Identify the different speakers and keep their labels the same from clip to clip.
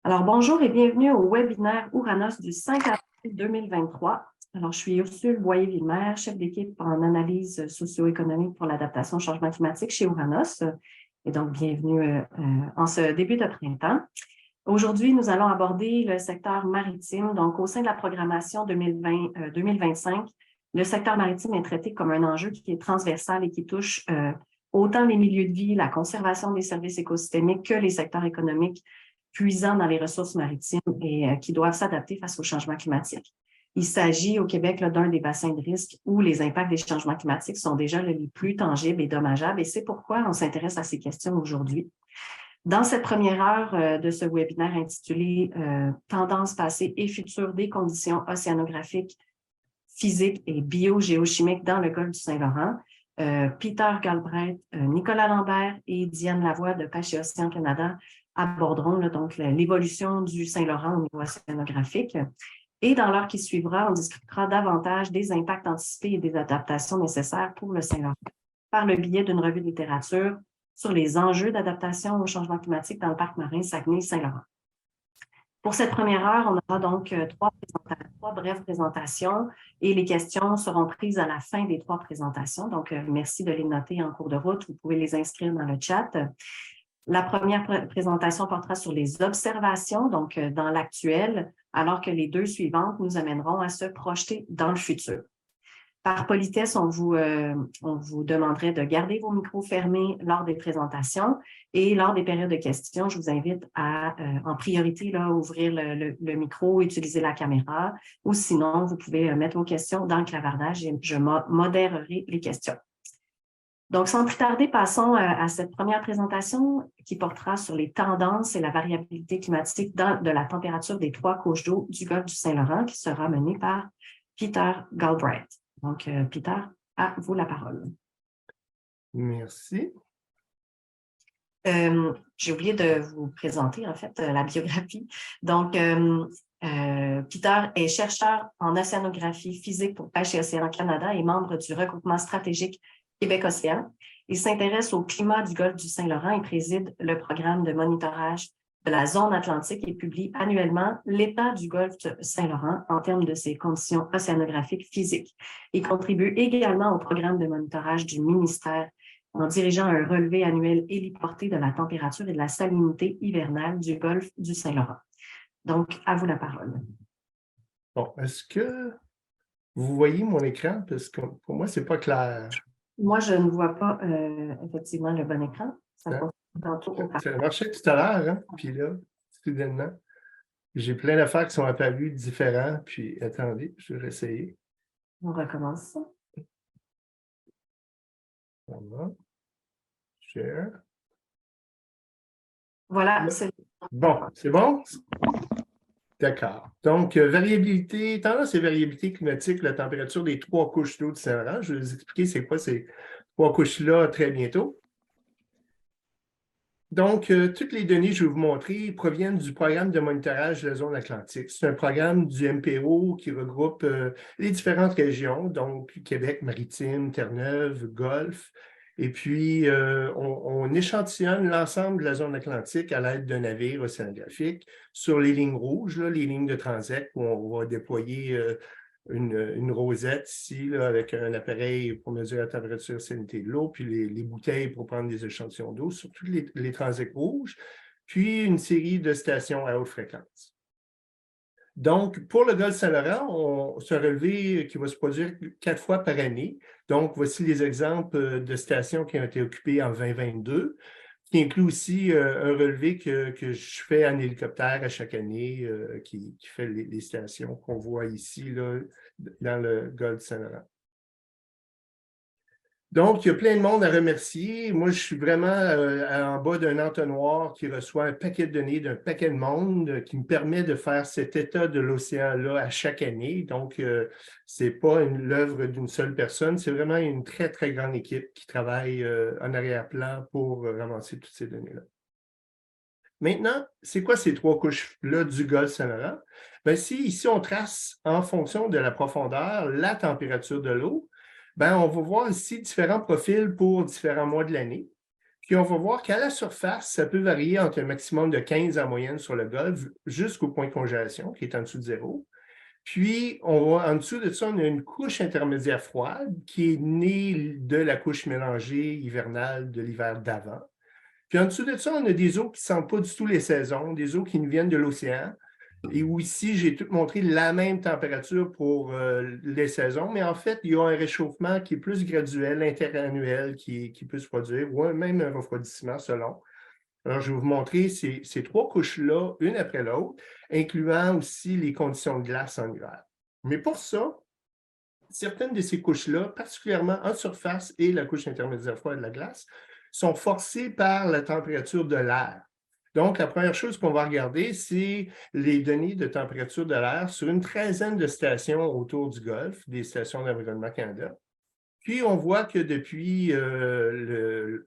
Speaker 1: Alors, bonjour et bienvenue au webinaire Ouranos du 5 avril 2023. Alors, je suis Ursule Boyer-Villemer, chef d'équipe en analyse socio-économique pour l'adaptation au changement climatique chez Ouranos. Et donc, bienvenue en ce début de printemps. Aujourd'hui, nous allons aborder le secteur maritime. Donc, au sein de la programmation 2020-2025, le secteur maritime est traité comme un enjeu qui est transversal et qui touche autant les milieux de vie, la conservation des services écosystémiques que les secteurs économiques puisant dans les ressources maritimes et qui doivent s'adapter face au changement climatique. Il s'agit au Québec d'un des bassins de risque où les impacts des changements climatiques sont déjà les plus tangibles et dommageables, et c'est pourquoi on s'intéresse à ces questions aujourd'hui. Dans cette première heure de ce webinaire intitulé « Tendances passées et futures des conditions océanographiques, physiques et biogéochimiques dans le golfe du Saint-Laurent », Peter Galbraith, Nicolas Lambert et Diane Lavoie de Pêche et Océan Canada aborderont donc l'évolution du Saint-Laurent au niveau océanographique. Et dans l'heure qui suivra, on discutera davantage des impacts anticipés et des adaptations nécessaires pour le Saint-Laurent par le biais d'une revue de littérature sur les enjeux d'adaptation au changement climatique dans le parc marin Saguenay-Saint-Laurent. Pour cette première heure, on aura donc trois brèves présentations et les questions seront prises à la fin des trois présentations. Donc, merci de les noter en cours de route. Vous pouvez les inscrire dans le chat. La première présentation portera sur les observations, donc dans l'actuel, alors que les deux suivantes nous amèneront à se projeter dans le futur. Par politesse, on vous demanderait de garder vos micros fermés lors des présentations et lors des périodes de questions, je vous invite à, en priorité, ouvrir le micro, utiliser la caméra ou sinon, vous pouvez mettre vos questions dans le clavardage et je modérerai les questions. Donc, sans plus tarder, passons à cette première présentation qui portera sur les tendances et la variabilité climatique de la température des trois couches d'eau du golfe du Saint-Laurent qui sera menée par Peter Galbraith. Donc, Peter, à vous la parole.
Speaker 2: Merci.
Speaker 1: J'ai oublié de vous présenter, en fait, la biographie. Donc, Peter est chercheur en océanographie physique pour Pêche et Océan Canada et membre du regroupement stratégique Québec-Océan. Il s'intéresse au climat du golfe du Saint-Laurent et préside le programme de monitorage de la zone atlantique et publie annuellement l'état du golfe du Saint-Laurent en termes de ses conditions océanographiques physiques. Il contribue également au programme de monitorage du ministère en dirigeant un relevé annuel héliporté de la température et de la salinité hivernale du golfe du Saint-Laurent. Donc, à vous la parole.
Speaker 2: Bon, est-ce que vous voyez mon écran? Parce que pour moi, ce n'est pas clair.
Speaker 1: Moi, je ne vois pas effectivement le bon écran. Ça
Speaker 2: a marché tout à l'heure, hein? Puis là, soudainement, j'ai plein d'affaires qui sont apparues différentes. Puis, attendez, je vais réessayer.
Speaker 1: On recommence ça.
Speaker 2: Voilà. Share.
Speaker 1: Voilà.
Speaker 2: Bon, c'est bon? D'accord. Donc, variabilité, tendance et variabilité climatique, la température des trois couches d'eau du Saint-Laurent. Je vais vous expliquer c'est quoi ces trois couches-là très bientôt. Donc, toutes les données que je vais vous montrer proviennent du programme de monitorage de la zone atlantique. C'est un programme du MPO qui regroupe les différentes régions, donc Québec, Maritime, Terre-Neuve, Golfe. Et puis, on échantillonne l'ensemble de la zone atlantique à l'aide d'un navire océanographique sur les lignes rouges, là, les lignes de transect où on va déployer une rosette ici là, avec un appareil pour mesurer la température et la salinité de l'eau, puis les bouteilles pour prendre des échantillons d'eau sur tous les transects rouges, puis une série de stations à haute fréquence. Donc, pour le golfe Saint-Laurent, c'est un relevé qui va se produire 4 fois par année. Donc, voici les exemples de stations qui ont été occupées en 2022, qui inclut aussi un relevé que je fais en hélicoptère à chaque année, qui fait les stations qu'on voit ici là, dans le golfe Saint-Laurent. Donc, il y a plein de monde à remercier. Moi, je suis vraiment en bas d'un entonnoir qui reçoit un paquet de données d'un paquet de monde qui me permet de faire cet état de l'océan-là à chaque année. Donc, ce n'est pas l'œuvre d'une seule personne, c'est vraiment une très, très grande équipe qui travaille en arrière-plan pour ramasser toutes ces données-là. Maintenant, c'est quoi ces trois couches-là du golfe Saint-Laurent? Bien, ici, on trace en fonction de la profondeur la température de l'eau. Ben, on va voir ici différents profils pour différents mois de l'année. Puis on va voir qu'à la surface, ça peut varier entre un maximum de 15 en moyenne sur le golfe jusqu'au point de congélation, qui est en dessous de zéro. Puis, en dessous de ça, on a une couche intermédiaire froide qui est née de la couche mélangée hivernale de l'hiver d'avant. Puis en dessous de ça, on a des eaux qui ne sentent pas du tout les saisons, des eaux qui nous viennent de l'océan. Et où ici, j'ai tout montré la même température pour les saisons, mais en fait, il y a un réchauffement qui est plus graduel, interannuel, qui peut se produire, ou même un refroidissement selon. Alors, je vais vous montrer ces trois couches-là, une après l'autre, incluant aussi les conditions de glace en hiver. Mais pour ça, certaines de ces couches-là, particulièrement en surface et la couche intermédiaire froide de la glace, sont forcées par la température de l'air. Donc, la première chose qu'on va regarder, c'est les données de température de l'air sur une treizaine de stations autour du Golfe, des stations d'Environnement Canada. Puis, on voit que depuis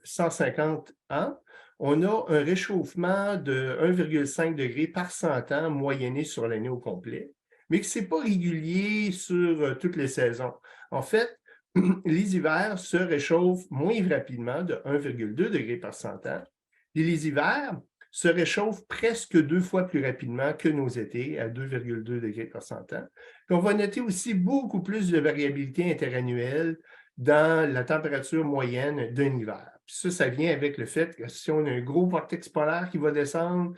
Speaker 2: 150 ans, on a un réchauffement de 1,5 degré par 100 ans moyenné sur l'année au complet, mais que ce n'est pas régulier sur toutes les saisons. En fait, les hivers se réchauffent moins rapidement de 1,2 degré par 100 ans, et les hivers se réchauffent presque 2 fois plus rapidement que nos étés, à 2,2 degrés par 100 ans. Puis on va noter aussi beaucoup plus de variabilité interannuelle dans la température moyenne d'un hiver. Puis ça vient avec le fait que si on a un gros vortex polaire qui va descendre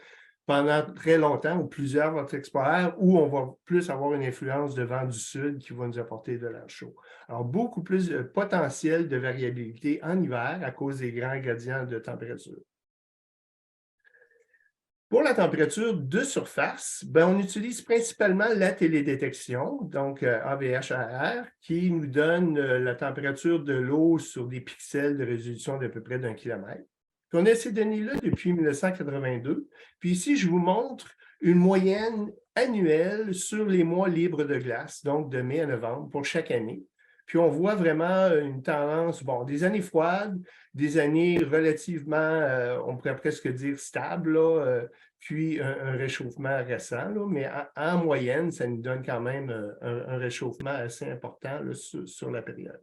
Speaker 2: pendant très longtemps, ou plusieurs vortex polaires, où on va plus avoir une influence de vent du sud qui va nous apporter de l'air chaud. Alors, beaucoup plus de potentiel de variabilité en hiver à cause des grands gradients de température. Pour la température de surface, on utilise principalement la télédétection, donc AVHR, qui nous donne la température de l'eau sur des pixels de résolution d'à peu près d'1 kilomètre. On a ces données-là depuis 1982. Puis ici, je vous montre une moyenne annuelle sur les mois libres de glace, donc de mai à novembre pour chaque année. Puis on voit vraiment une tendance, des années froides, des années relativement, on pourrait presque dire stables, puis un réchauffement récent, mais en moyenne, ça nous donne quand même un réchauffement assez important là, sur la période.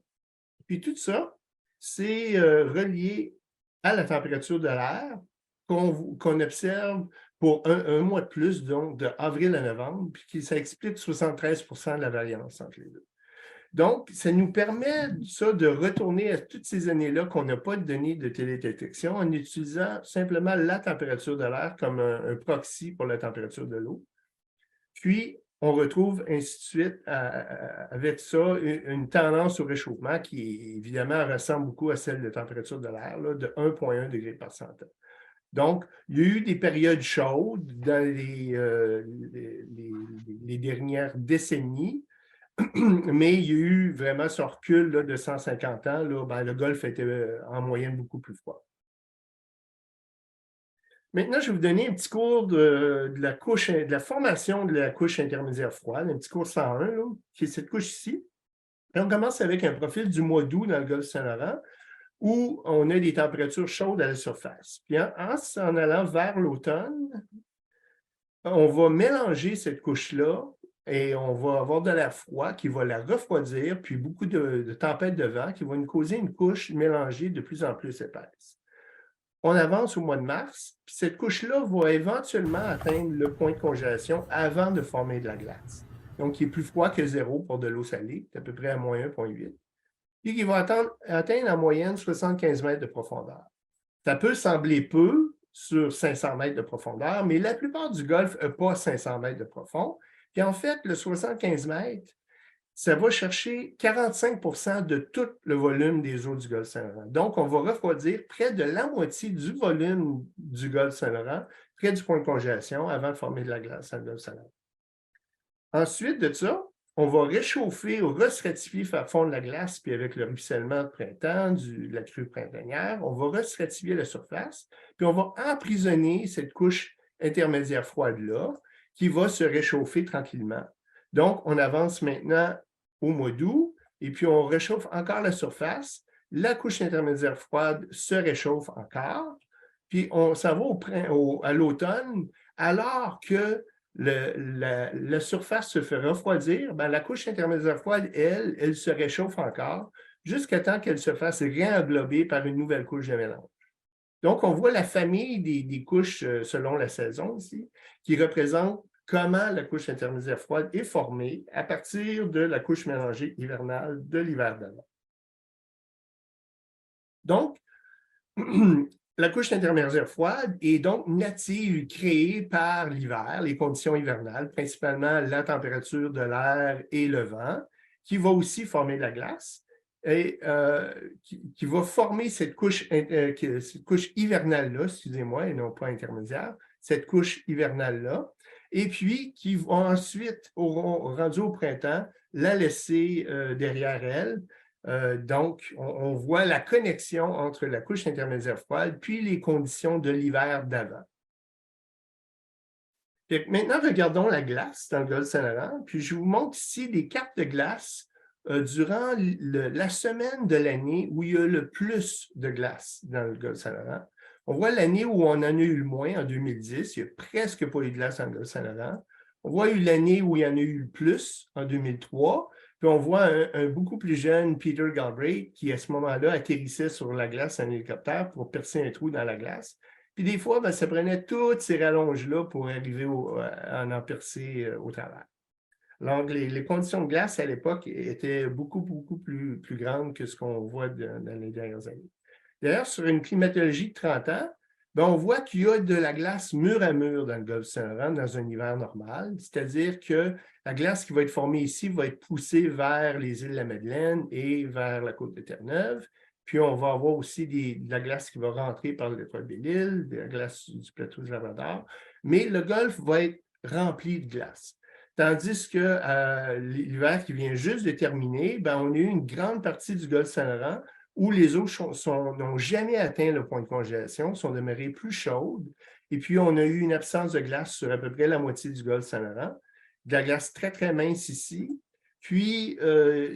Speaker 2: Puis tout ça, c'est relié à la température de l'air qu'on observe pour un mois de plus, donc de avril à novembre, puis ça explique 73% de la variance entre les deux. Donc, ça nous permet ça de retourner à toutes ces années-là qu'on n'a pas de données de télédétection en utilisant simplement la température de l'air comme un proxy pour la température de l'eau. Puis, on retrouve ainsi de suite avec ça une tendance au réchauffement qui, évidemment, ressemble beaucoup à celle de température de l'air, de 1,1 degré par 100 ans. Donc, il y a eu des périodes chaudes dans les dernières décennies, mais il y a eu vraiment ce recul là, de 150 ans. Là, le Golfe était en moyenne beaucoup plus froid. Maintenant, je vais vous donner un petit cours de la formation de la couche intermédiaire froide, un petit cours 101, là, qui est cette couche ici. Et on commence avec un profil du mois d'août dans le Golfe Saint-Laurent, où on a des températures chaudes à la surface. Puis en allant vers l'automne, on va mélanger cette couche-là et on va avoir de l'air froid qui va la refroidir, puis beaucoup de tempêtes de vent qui vont nous causer une couche mélangée de plus en plus épaisse. On avance au mois de mars, puis cette couche-là va éventuellement atteindre le point de congélation avant de former de la glace. Donc, il est plus froid que zéro pour de l'eau salée, c'est à peu près à moins 1,8. Puis qui va atteindre en moyenne 75 mètres de profondeur. Ça peut sembler peu sur 500 mètres de profondeur, mais la plupart du Golfe n'a pas 500 mètres de profond. Puis en fait, le 75 mètres, ça va chercher 45% de tout le volume des eaux du Golfe Saint-Laurent. Donc, on va refroidir près de la moitié du volume du Golfe Saint-Laurent, près du point de congélation, avant de former de la glace dans le Golfe Saint-Laurent. Ensuite de ça, on va réchauffer ou restratifier, faire fondre la glace, puis avec le ruissellement de printemps, la crue printanière, on va restratifier la surface, puis on va emprisonner cette couche intermédiaire froide-là, qui va se réchauffer tranquillement. Donc, on avance maintenant au mois d'août, et puis on réchauffe encore la surface, la couche intermédiaire froide se réchauffe encore, puis on s'en va à l'automne, alors que la surface se fait refroidir, la couche intermédiaire froide, elle se réchauffe encore jusqu'à temps qu'elle se fasse réenglober par une nouvelle couche de mélange. Donc, on voit la famille des couches selon la saison ici, qui représente comment la couche intermédiaire froide est formée à partir de la couche mélangée hivernale de l'hiver d'avant. Donc, la couche intermédiaire froide est donc native, créée par l'hiver, les conditions hivernales, principalement la température de l'air et le vent, qui va aussi former la glace et qui va former cette couche hivernale-là, excusez-moi, et non pas intermédiaire, cette couche hivernale-là, et puis qui vont ensuite, rendu au printemps, la laisser derrière elle. Donc, on voit la connexion entre la couche intermédiaire froide puis les conditions de l'hiver d'avant. Maintenant, regardons la glace dans le golfe Saint-Laurent. Puis, je vous montre ici des cartes de glace durant la semaine de l'année où il y a le plus de glace dans le golfe Saint-Laurent. On voit l'année où on en a eu le moins, en 2010. Il n'y a presque pas eu de glace dans le golfe Saint-Laurent. On voit l'année où il y en a eu le plus, en 2003. Puis on voit un beaucoup plus jeune Peter Galbraith qui, à ce moment-là, atterrissait sur la glace en hélicoptère pour percer un trou dans la glace. Puis des fois, ben, ça prenait toutes ces rallonges-là pour arriver à en percer au travers. Donc, les conditions de glace à l'époque étaient beaucoup plus grandes que ce qu'on voit dans les dernières années. D'ailleurs, sur une climatologie de 30 ans, ben, on voit qu'il y a de la glace mur à mur dans le golfe Saint-Laurent dans un hiver normal, c'est-à-dire que la glace qui va être formée ici va être poussée vers les îles de la Madeleine et vers la côte de Terre-Neuve. Puis, on va avoir aussi de la glace qui va rentrer par le détroit de Belle-Île, de la glace du plateau du Labrador. Mais le golfe va être rempli de glace. Tandis que l'hiver qui vient juste de terminer, ben, on a eu une grande partie du golfe Saint-Laurent où les eaux n'ont jamais atteint le point de congélation, sont demeurées plus chaudes. Et puis, on a eu une absence de glace sur à peu près la moitié du golfe Saint-Laurent. De la glace très, très mince ici. Puis,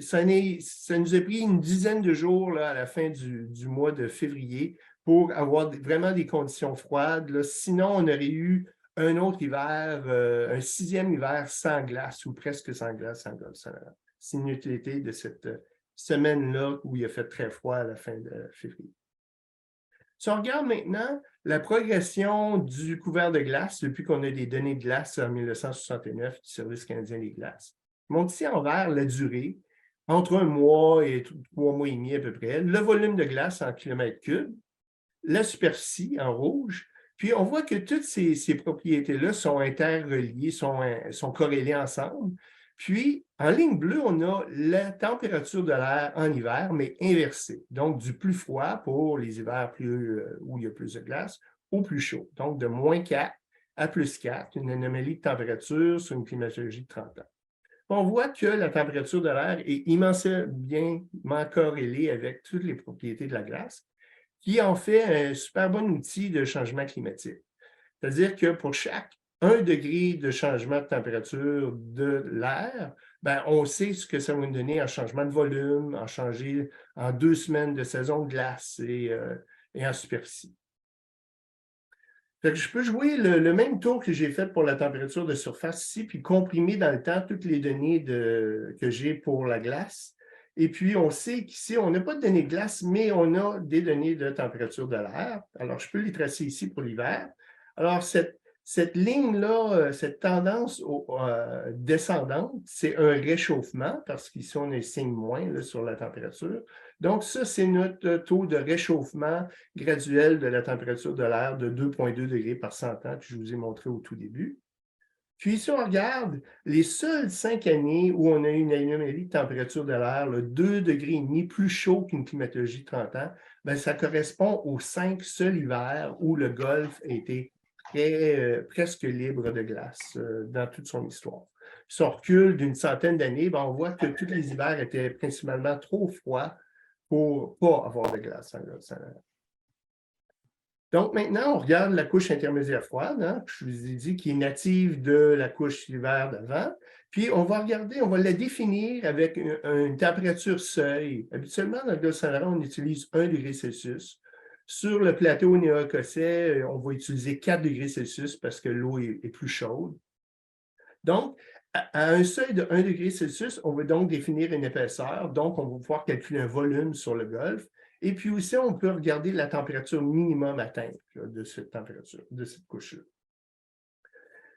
Speaker 2: ça nous a pris une dizaine de jours là, à la fin du mois de février pour avoir vraiment des conditions froides. Là. Sinon, on aurait eu un autre hiver, un 6e hiver sans glace ou presque sans glace en golfe Saint-Laurent. C'est une utilité de cette semaine-là où il a fait très froid à la fin de février. Si on regarde maintenant la progression du couvert de glace depuis qu'on a des données de glace en 1969 du Service canadien des glaces, je montre ici en vert la durée, entre 1 mois et 3 mois et demi à peu près, le volume de glace en kilomètres cubes, la superficie en rouge, puis on voit que toutes ces propriétés-là sont interreliées, sont corrélées ensemble. Puis, en ligne bleue, on a la température de l'air en hiver, mais inversée. Donc, du plus froid pour les hivers où il y a plus de glace, au plus chaud. Donc, de -4 à +4, une anomalie de température sur une climatologie de 30 ans. On voit que la température de l'air est immensément corrélée avec toutes les propriétés de la glace, qui en fait un super bon outil de changement climatique. C'est-à-dire que pour chaque 1 degré de changement de température de l'air, ben, on sait ce que ça va nous donner en changement de volume, en 2 semaines de saison de glace et en superficie. Fait que je peux jouer le même tour que j'ai fait pour la température de surface ici, puis comprimer dans le temps toutes les données que j'ai pour la glace. Et puis, on sait qu'ici, on n'a pas de données de glace, mais on a des données de température de l'air. Alors, je peux les tracer ici pour l'hiver. Alors, cette ligne-là, cette tendance descendante, c'est un réchauffement, parce qu'ici, on a un signe moins là, sur la température. Donc, ça, c'est notre taux de réchauffement graduel de la température de l'air de 2,2 degrés par 100 ans que je vous ai montré au tout début. Puis, si on regarde les seules 5 années où on a eu une anomalie de température de l'air, 2,5 degrés plus chaud qu'une climatologie de 30 ans, bien, ça correspond aux 5 seuls hivers où le golfe a été presque libre de glace dans toute son histoire. Si on recule d'une centaine d'années, ben, on voit que tous les hivers étaient principalement trop froids pour ne pas avoir de glace en golfe Saint-Laurent. Donc, maintenant, on regarde la couche intermédiaire froide, hein, je vous ai dit, qui est native de la couche d'hiver d'avant. Puis, on va la définir avec une température seuil. Habituellement, dans le golfe Saint-Laurent, on utilise 1 degré Celsius. Sur le plateau néo-écossais, on va utiliser 4 degrés Celsius parce que l'eau est plus chaude. Donc, à un seuil de 1 degré Celsius, on va donc définir une épaisseur. Donc, on va pouvoir calculer un volume sur le golfe. Et puis aussi, on peut regarder la température minimum atteinte là, de cette température, de cette couche-là.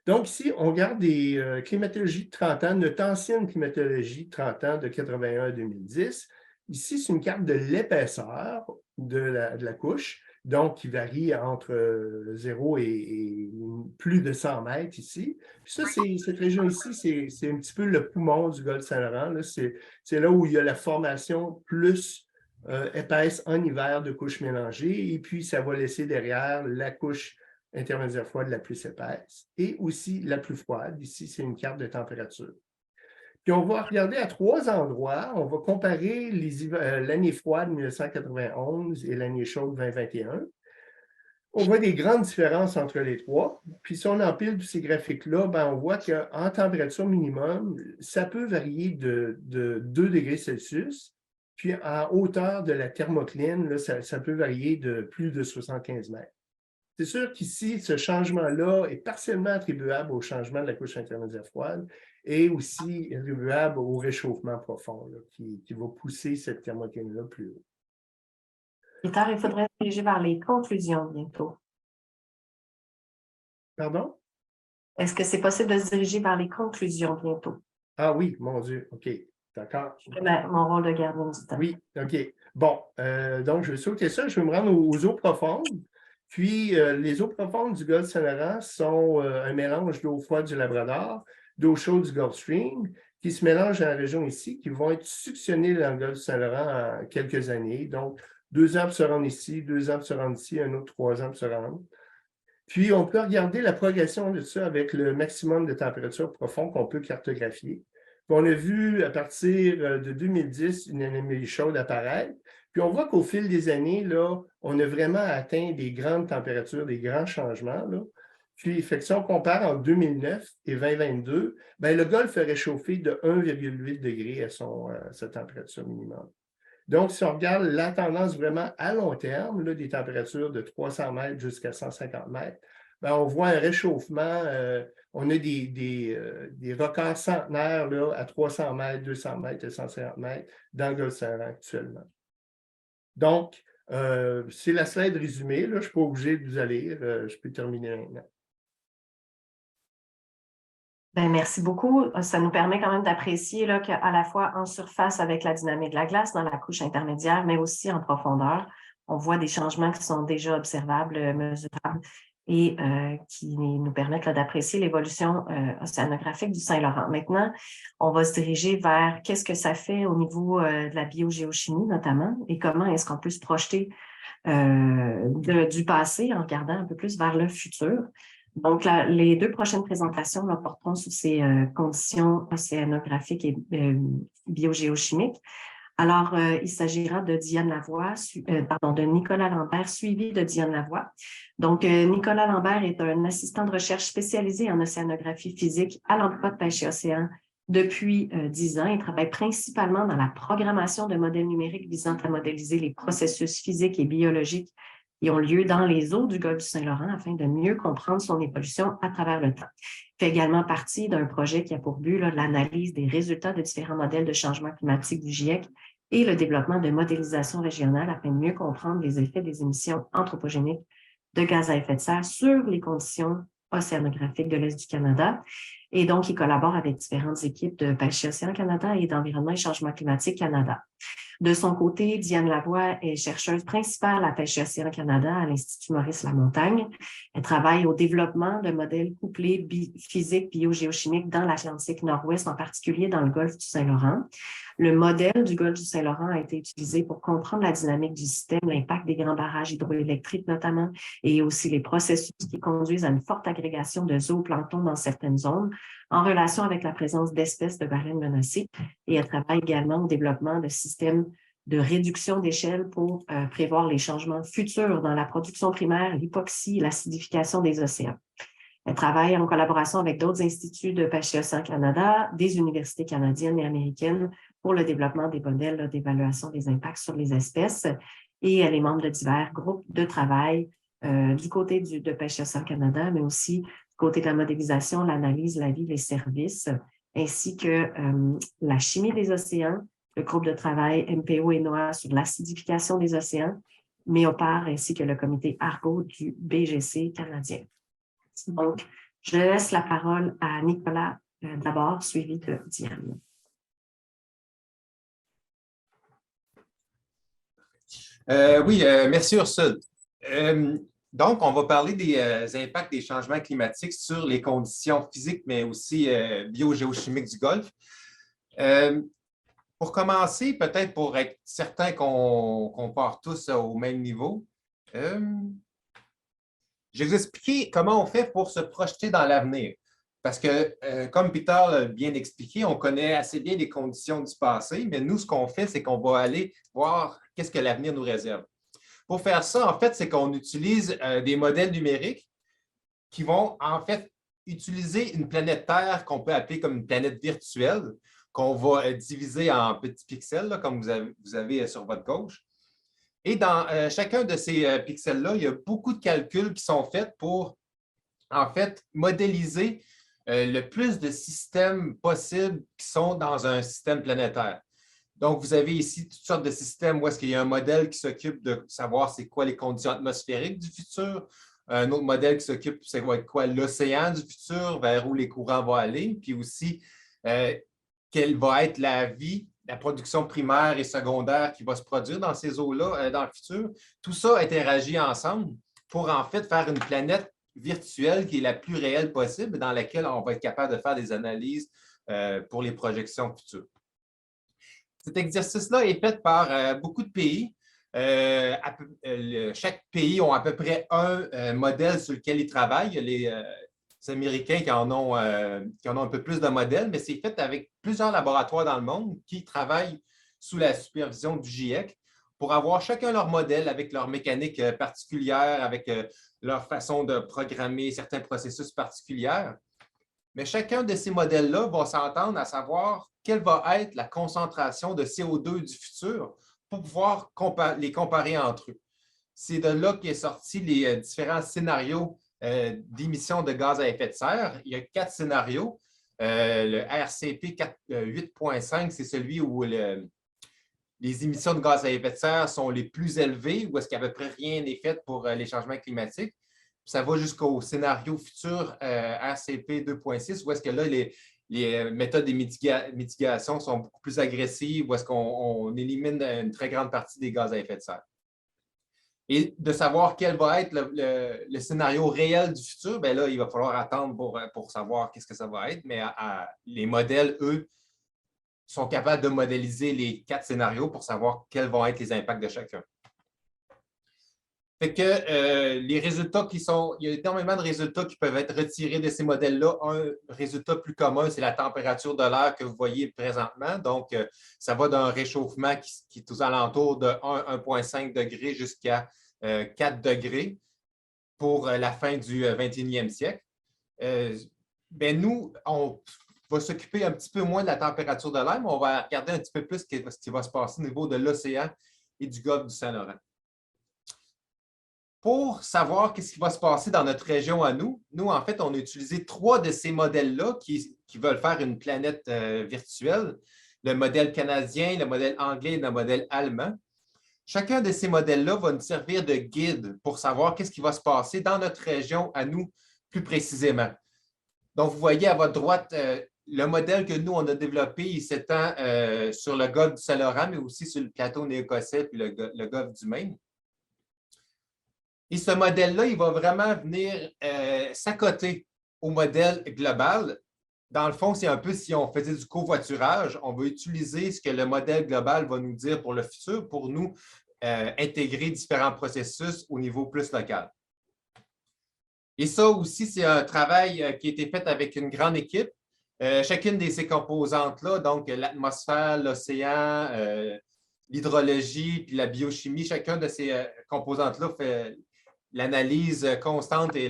Speaker 2: Donc ici, on regarde des climatologies de 30 ans, notre ancienne climatologie de 30 ans de 81 à 2010. Ici, c'est une carte de l'épaisseur de la couche, donc qui varie entre 0 et plus de 100 mètres ici. Puis ça, cette région ici, c'est un petit peu le poumon du golfe Saint-Laurent. C'est là où il y a la formation plus épaisse en hiver de couches mélangées, et puis ça va laisser derrière la couche intermédiaire froide la plus épaisse et aussi la plus froide. Ici, c'est une carte de température. Puis on va regarder à 3 endroits. On va comparer l'année froide 1991 et l'année chaude 2021. On voit des grandes différences entre les trois. Puis si on empile tous ces graphiques-là, ben on voit qu'en température minimum, ça peut varier de 2 degrés Celsius. Puis en hauteur de la thermocline, là, ça peut varier de plus de 75 mètres. C'est sûr qu'ici, ce changement-là est partiellement attribuable au changement de la couche intermédiaire froide et aussi attribuable au réchauffement profond là, qui va pousser cette thermocline-là plus haut.
Speaker 1: Peter, il faudrait se diriger vers les conclusions bientôt.
Speaker 2: Pardon?
Speaker 1: Est-ce que c'est possible de se diriger vers les conclusions bientôt?
Speaker 2: Ah oui, mon Dieu, OK, d'accord.
Speaker 1: Mon rôle de gardien du temps.
Speaker 2: Oui, OK. Bon, donc je vais sauter ça, je vais me rendre aux eaux profondes. Puis, les eaux profondes du golfe Saint-Laurent sont un mélange d'eau froide du Labrador, d'eau chaude du Gulf Stream, qui se mélangent dans la région ici, qui vont être suctionnées dans le golfe Saint-Laurent en quelques années. Donc, 2 ans pour se rendre ici, 2 ans pour se rendre ici, un autre 3 ans pour se rendre. Puis, on peut regarder la progression de ça avec le maximum de température profonde qu'on peut cartographier. Puis on a vu à partir de 2010 une anomalie chaude apparaître. Puis on voit qu'au fil des années, là, on a vraiment atteint des grandes températures, des grands changements. Là. Puis, si on compare entre 2009 et 2022, bien, le Golfe a réchauffé de 1,8 degré à sa température minimum. Donc, si on regarde la tendance vraiment à long terme, là, des températures de 300 mètres jusqu'à 150 mètres, bien, on voit un réchauffement. On a des records centenaires là, à 300 mètres, 200 mètres et 150 mètres dans le Golfe Saint-Laurent actuellement. Donc, c'est la slide résumée. Là, je ne suis pas obligé de vous la lire. Je peux terminer maintenant.
Speaker 1: Bien, merci beaucoup. Ça nous permet quand même d'apprécier qu'à la fois en surface avec la dynamique de la glace dans la couche intermédiaire, mais aussi en profondeur, on voit des changements qui sont déjà observables, mesurables et qui nous permettent d'apprécier l'évolution océanographique du Saint-Laurent. Maintenant, on va se diriger vers qu'est-ce que ça fait au niveau de la biogéochimie notamment et comment est-ce qu'on peut se projeter du passé en regardant un peu plus vers le futur. Donc, les 2 prochaines présentations porteront sur ces conditions océanographiques et biogéochimiques. Alors, il s'agira de de Nicolas Lambert, suivi de Diane Lavoie. Donc, Nicolas Lambert est un assistant de recherche spécialisé en océanographie physique à l'Endroit de pêche et océan depuis 10 ans. Il travaille principalement dans la programmation de modèles numériques visant à modéliser les processus physiques et biologiques qui ont lieu dans les eaux du golfe du Saint-Laurent afin de mieux comprendre son évolution à travers le temps. Il fait également partie d'un projet qui a pour but l'analyse des résultats de différents modèles de changement climatique du GIEC et le développement de modélisation régionale afin de mieux comprendre les effets des émissions anthropogéniques de gaz à effet de serre sur les conditions océanographiques de l'Est du Canada. Et donc, il collabore avec différentes équipes de Pêche et Océan Canada et d'Environnement et Changement climatique Canada. De son côté, Diane Lavoie est chercheuse principale à Pêche et Océan Canada à l'Institut Maurice Lamontagne. Elle travaille au développement de modèles couplés physiques biogéochimiques dans l'Atlantique Nord-Ouest, en particulier dans le golfe du Saint-Laurent. Le modèle du golfe du Saint-Laurent a été utilisé pour comprendre la dynamique du système, l'impact des grands barrages hydroélectriques notamment, et aussi les processus qui conduisent à une forte agrégation de zooplancton dans certaines zones, en relation avec la présence d'espèces de baleines menacées. Et elle travaille également au développement de systèmes de réduction d'échelle pour prévoir les changements futurs dans la production primaire, l'hypoxie, l'acidification des océans. Elle travaille en collaboration avec d'autres instituts de Pêche et Océan Canada, des universités canadiennes et américaines pour le développement des modèles d'évaluation des impacts sur les espèces. Et elle est membre de divers groupes de travail du côté de Pêche et Océan Canada, mais aussi du côté de la modélisation, l'analyse, la vie, les services, ainsi que la chimie des océans, le groupe de travail MPO et NOAA sur l'acidification des océans, Méopar ainsi que le comité Argo du BGC canadien. Donc, je laisse la parole à Nicolas d'abord, suivi de Diane.
Speaker 3: Oui, merci Ursule. Donc, on va parler des impacts des changements climatiques sur les conditions physiques, mais aussi biogéochimiques du Golfe. Pour commencer, peut-être pour être certain qu'on part tous au même niveau, je vais vous expliquer comment on fait pour se projeter dans l'avenir. Parce que, comme Peter l'a bien expliqué, on connaît assez bien les conditions du passé, mais nous, ce qu'on fait, c'est qu'on va aller voir qu'est-ce que l'avenir nous réserve. Pour faire ça, en fait, c'est qu'on utilise des modèles numériques qui vont, en fait, utiliser une planète Terre qu'on peut appeler comme une planète virtuelle, qu'on va diviser en petits pixels, là, comme vous avez sur votre gauche. Et dans chacun de ces pixels-là, il y a beaucoup de calculs qui sont faits pour, en fait, modéliser le plus de systèmes possibles qui sont dans un système planétaire. Donc, vous avez ici toutes sortes de systèmes où est-ce qu'il y a un modèle qui s'occupe de savoir c'est quoi les conditions atmosphériques du futur, un autre modèle qui s'occupe c'est quoi l'océan du futur, vers où les courants vont aller, puis aussi quelle va être la vie, la production primaire et secondaire qui va se produire dans ces eaux-là dans le futur. Tout ça interagit ensemble pour en fait faire une planète virtuelle qui est la plus réelle possible, dans laquelle on va être capable de faire des analyses pour les projections futures. Cet exercice-là est fait par beaucoup de pays. Chaque pays a à peu près un modèle sur lequel ils travaillent. Les Américains qui en ont un peu plus de modèles, mais c'est fait avec plusieurs laboratoires dans le monde qui travaillent sous la supervision du GIEC pour avoir chacun leur modèle avec leur mécanique particulière, avec leur façon de programmer certains processus particuliers. Mais chacun de ces modèles-là va s'entendre à savoir quelle va être la concentration de CO2 du futur pour pouvoir les comparer entre eux. C'est de là qu'est sorti les différents scénarios d'émissions de gaz à effet de serre. Il y a 4 scénarios. Le RCP 8.5, c'est celui où les émissions de gaz à effet de serre sont les plus élevées, où est-ce qu'à peu près rien n'est fait pour les changements climatiques. Ça va jusqu'au scénario futur RCP 2.6, où est-ce que là, les méthodes de mitigation sont beaucoup plus agressives, où est-ce qu'on élimine une très grande partie des gaz à effet de serre. Et de savoir quel va être le scénario réel du futur, bien là, il va falloir attendre pour savoir qu'est-ce que ça va être, mais les modèles, eux, sont capables de modéliser les 4 scénarios pour savoir quels vont être les impacts de chacun. Fait que les résultats il y a énormément de résultats qui peuvent être retirés de ces modèles-là. Un résultat plus commun, c'est la température de l'air que vous voyez présentement. Donc, ça va d'un réchauffement qui est aux alentours de 1,5 degrés jusqu'à 4 degrés pour la fin du 21e siècle. Nous, on va s'occuper un petit peu moins de la température de l'air, mais on va regarder un petit peu plus ce qui va se passer au niveau de l'océan et du golfe du Saint-Laurent. Pour savoir ce qui va se passer dans notre région à nous, en fait, on a utilisé 3 de ces modèles-là qui veulent faire une planète virtuelle, le modèle canadien, le modèle anglais et le modèle allemand. Chacun de ces modèles-là va nous servir de guide pour savoir qu'est-ce qui va se passer dans notre région à nous plus précisément. Donc, vous voyez à votre droite, le modèle que nous, on a développé, il s'étend sur le golfe du Saint-Laurent, mais aussi sur le plateau néo-écossais et le golfe du Maine. Et ce modèle-là, il va vraiment venir s'accoter au modèle global. Dans le fond, c'est un peu si on faisait du covoiturage, on va utiliser ce que le modèle global va nous dire pour le futur pour nous intégrer différents processus au niveau plus local. Et ça aussi, c'est un travail qui a été fait avec une grande équipe. Chacune de ces composantes-là, donc l'atmosphère, l'océan, l'hydrologie puis la biochimie, chacun de ces composantes-là fait l'analyse constante et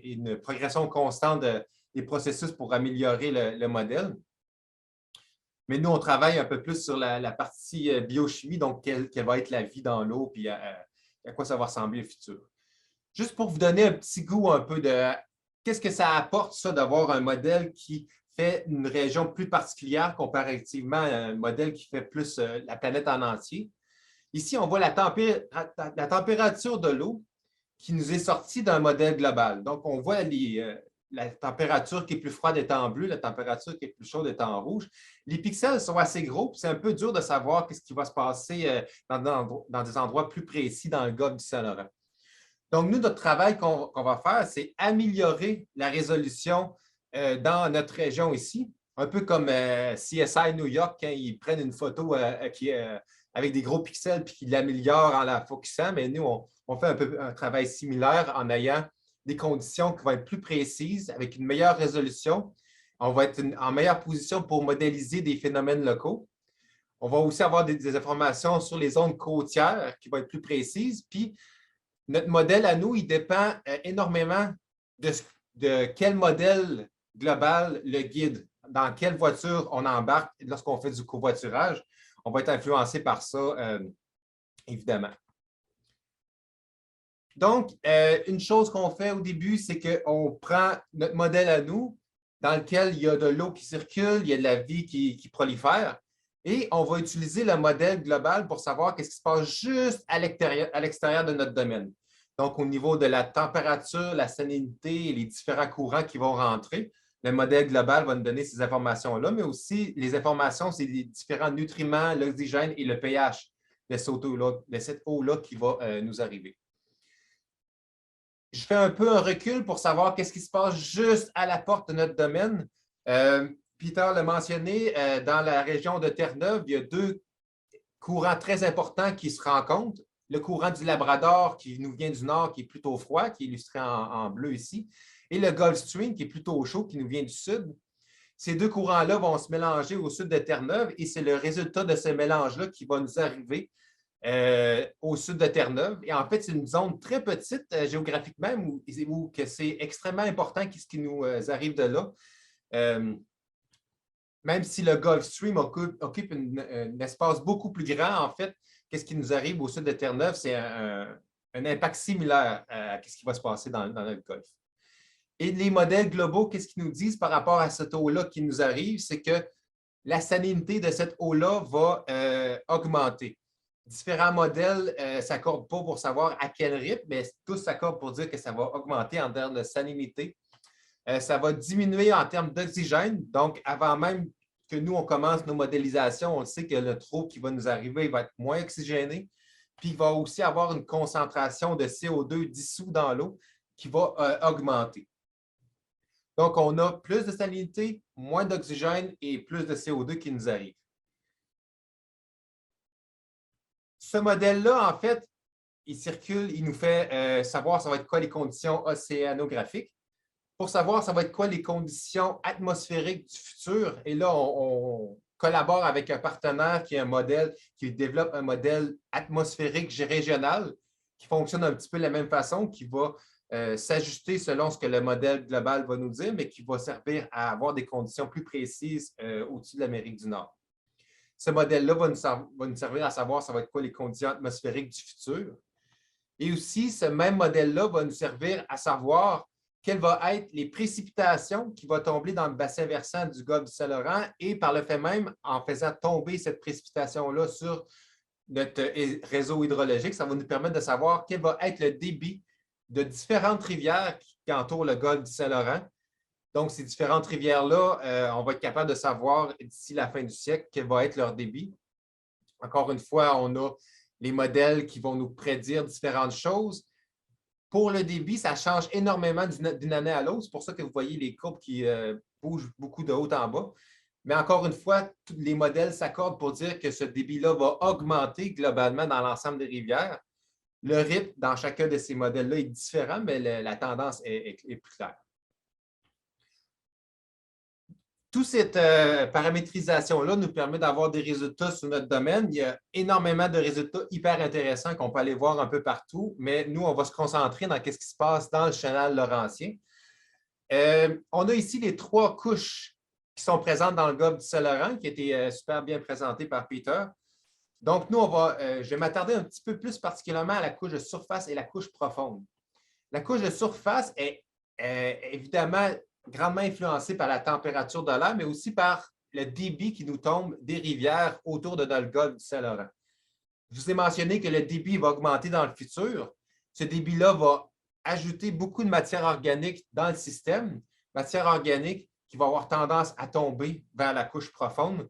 Speaker 3: une progression constante des processus pour améliorer le modèle. Mais nous, on travaille un peu plus sur la partie biochimie, donc quelle va être la vie dans l'eau puis à quoi ça va ressembler le futur. Juste pour vous donner un petit goût un peu de qu'est-ce que ça apporte, ça, d'avoir un modèle qui fait une région plus particulière comparativement à un modèle qui fait plus la planète en entier. Ici, on voit la température de l'eau qui nous est sortie d'un modèle global. Donc, on voit la température qui est plus froide est en bleu, la température qui est plus chaude est en rouge. Les pixels sont assez gros, puis c'est un peu dur de savoir ce qui va se passer dans des endroits plus précis dans le golfe du Saint-Laurent. Donc, nous, notre travail qu'on va faire, c'est améliorer la résolution dans notre région ici, un peu comme CSI New York, quand ils prennent une photo avec des gros pixels puis qu'ils l'améliorent en la focusant, mais nous, on fait un travail similaire en ayant des conditions qui vont être plus précises, avec une meilleure résolution. On va être en meilleure position pour modéliser des phénomènes locaux. On va aussi avoir des informations sur les zones côtières qui vont être plus précises. Puis, notre modèle à nous, il dépend énormément de quel modèle global le guide, dans quelle voiture on embarque lorsqu'on fait du covoiturage. On va être influencé par ça, évidemment. Donc, une chose qu'on fait au début, c'est qu'on prend notre modèle à nous, dans lequel il y a de l'eau qui circule, il y a de la vie qui prolifère, et on va utiliser le modèle global pour savoir ce qui se passe juste à l'extérieur de notre domaine. Donc, au niveau de la température, la salinité et les différents courants qui vont rentrer, le modèle global va nous donner ces informations-là, mais aussi les informations, c'est les différents nutriments, l'oxygène et le pH de cette eau-là qui va nous arriver. Je fais un peu un recul pour savoir qu'est-ce qui se passe juste à la porte de notre domaine. Peter l'a mentionné, dans la région de Terre-Neuve, il y a deux courants très importants qui se rencontrent. Le courant du Labrador qui nous vient du nord, qui est plutôt froid, qui est illustré en bleu ici, et le Gulf Stream qui est plutôt chaud, qui nous vient du sud. Ces deux courants-là vont se mélanger au sud de Terre-Neuve et c'est le résultat de ce mélange-là qui va nous arriver au sud de Terre-Neuve. Et en fait, c'est une zone très petite géographiquement où c'est extrêmement important ce qui nous arrive de là. Même si le Gulf Stream occupe un espace beaucoup plus grand, en fait, qu'est-ce qui nous arrive au sud de Terre-Neuve, c'est un impact similaire à ce qui va se passer dans notre golfe. Et les modèles globaux, qu'est-ce qu'ils nous disent par rapport à cette eau-là qui nous arrive? C'est que la salinité de cette eau-là va augmenter. Différents modèles ne s'accordent pas pour savoir à quel rythme, mais tous s'accordent pour dire que ça va augmenter en termes de salinité. Ça va diminuer en termes d'oxygène. Donc, avant même que nous, on commence nos modélisations, on sait que notre eau qui va nous arriver va être moins oxygénée. Puis, il va aussi avoir une concentration de CO2 dissous dans l'eau qui va augmenter. Donc, on a plus de salinité, moins d'oxygène et plus de CO2 qui nous arrive. Ce modèle-là, en fait, il circule, il nous fait savoir ça va être quoi les conditions océanographiques. Pour savoir ça va être quoi les conditions atmosphériques du futur. Et là, on collabore avec un partenaire qui développe un modèle atmosphérique régional qui fonctionne un petit peu de la même façon, qui va s'ajuster selon ce que le modèle global va nous dire, mais qui va servir à avoir des conditions plus précises au-dessus de l'Amérique du Nord. Ce modèle-là va nous servir à savoir ça va être quoi les conditions atmosphériques du futur. Et aussi, ce même modèle-là va nous servir à savoir quelles vont être les précipitations qui vont tomber dans le bassin versant du golfe du Saint-Laurent et par le fait même, en faisant tomber cette précipitation-là sur notre réseau hydrologique, ça va nous permettre de savoir quel va être le débit de différentes rivières qui entourent le golfe du Saint-Laurent. Donc, ces différentes rivières-là, on va être capable de savoir d'ici la fin du siècle quel va être leur débit. Encore une fois, on a les modèles qui vont nous prédire différentes choses. Pour le débit, ça change énormément d'une année à l'autre. C'est pour ça que vous voyez les courbes qui bougent beaucoup de haut en bas. Mais encore une fois, tous les modèles s'accordent pour dire que ce débit-là va augmenter globalement dans l'ensemble des rivières. Le rythme dans chacun de ces modèles-là est différent, mais la tendance est plus claire. Toute cette paramétrisation-là nous permet d'avoir des résultats sur notre domaine. Il y a énormément de résultats hyper intéressants qu'on peut aller voir un peu partout, mais nous, on va se concentrer dans ce qui se passe dans le chenal laurentien. On a ici les 3 couches qui sont présentes dans le golfe du Saint-Laurent, qui a été super bien présentées par Peter. Donc, nous, je vais m'attarder un petit peu plus particulièrement à la couche de surface et la couche profonde. La couche de surface est évidemment grandement influencé par la température de l'air, mais aussi par le débit qui nous tombe des rivières autour de notre golfe du Saint-Laurent. Je vous ai mentionné que le débit va augmenter dans le futur. Ce débit-là va ajouter beaucoup de matière organique dans le système, matière organique qui va avoir tendance à tomber vers la couche profonde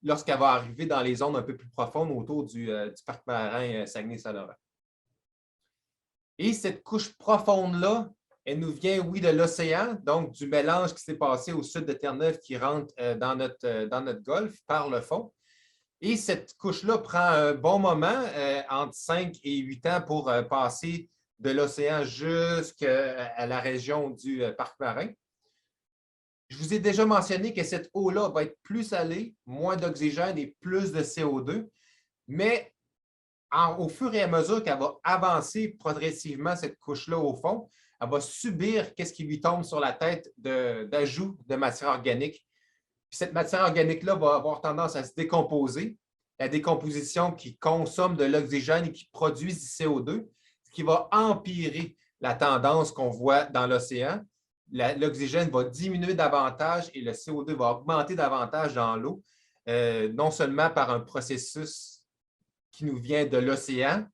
Speaker 3: lorsqu'elle va arriver dans les zones un peu plus profondes autour du parc marin Saguenay-Saint-Laurent. Et cette couche profonde-là, elle nous vient, oui, de l'océan, donc du mélange qui s'est passé au sud de Terre-Neuve qui rentre dans notre golfe par le fond. Et cette couche-là prend un bon moment, entre 5 et 8 ans, pour passer de l'océan jusqu'à la région du parc marin. Je vous ai déjà mentionné que cette eau-là va être plus salée, moins d'oxygène et plus de CO2, mais au fur et à mesure qu'elle va avancer progressivement, cette couche-là au fond, elle va subir ce qui lui tombe sur la tête d'ajout de matière organique. Puis cette matière organique-là va avoir tendance à se décomposer. La décomposition qui consomme de l'oxygène et qui produit du CO2, ce qui va empirer la tendance qu'on voit dans l'océan. L'oxygène va diminuer davantage et le CO2 va augmenter davantage dans l'eau, non seulement par un processus qui nous vient de l'océan,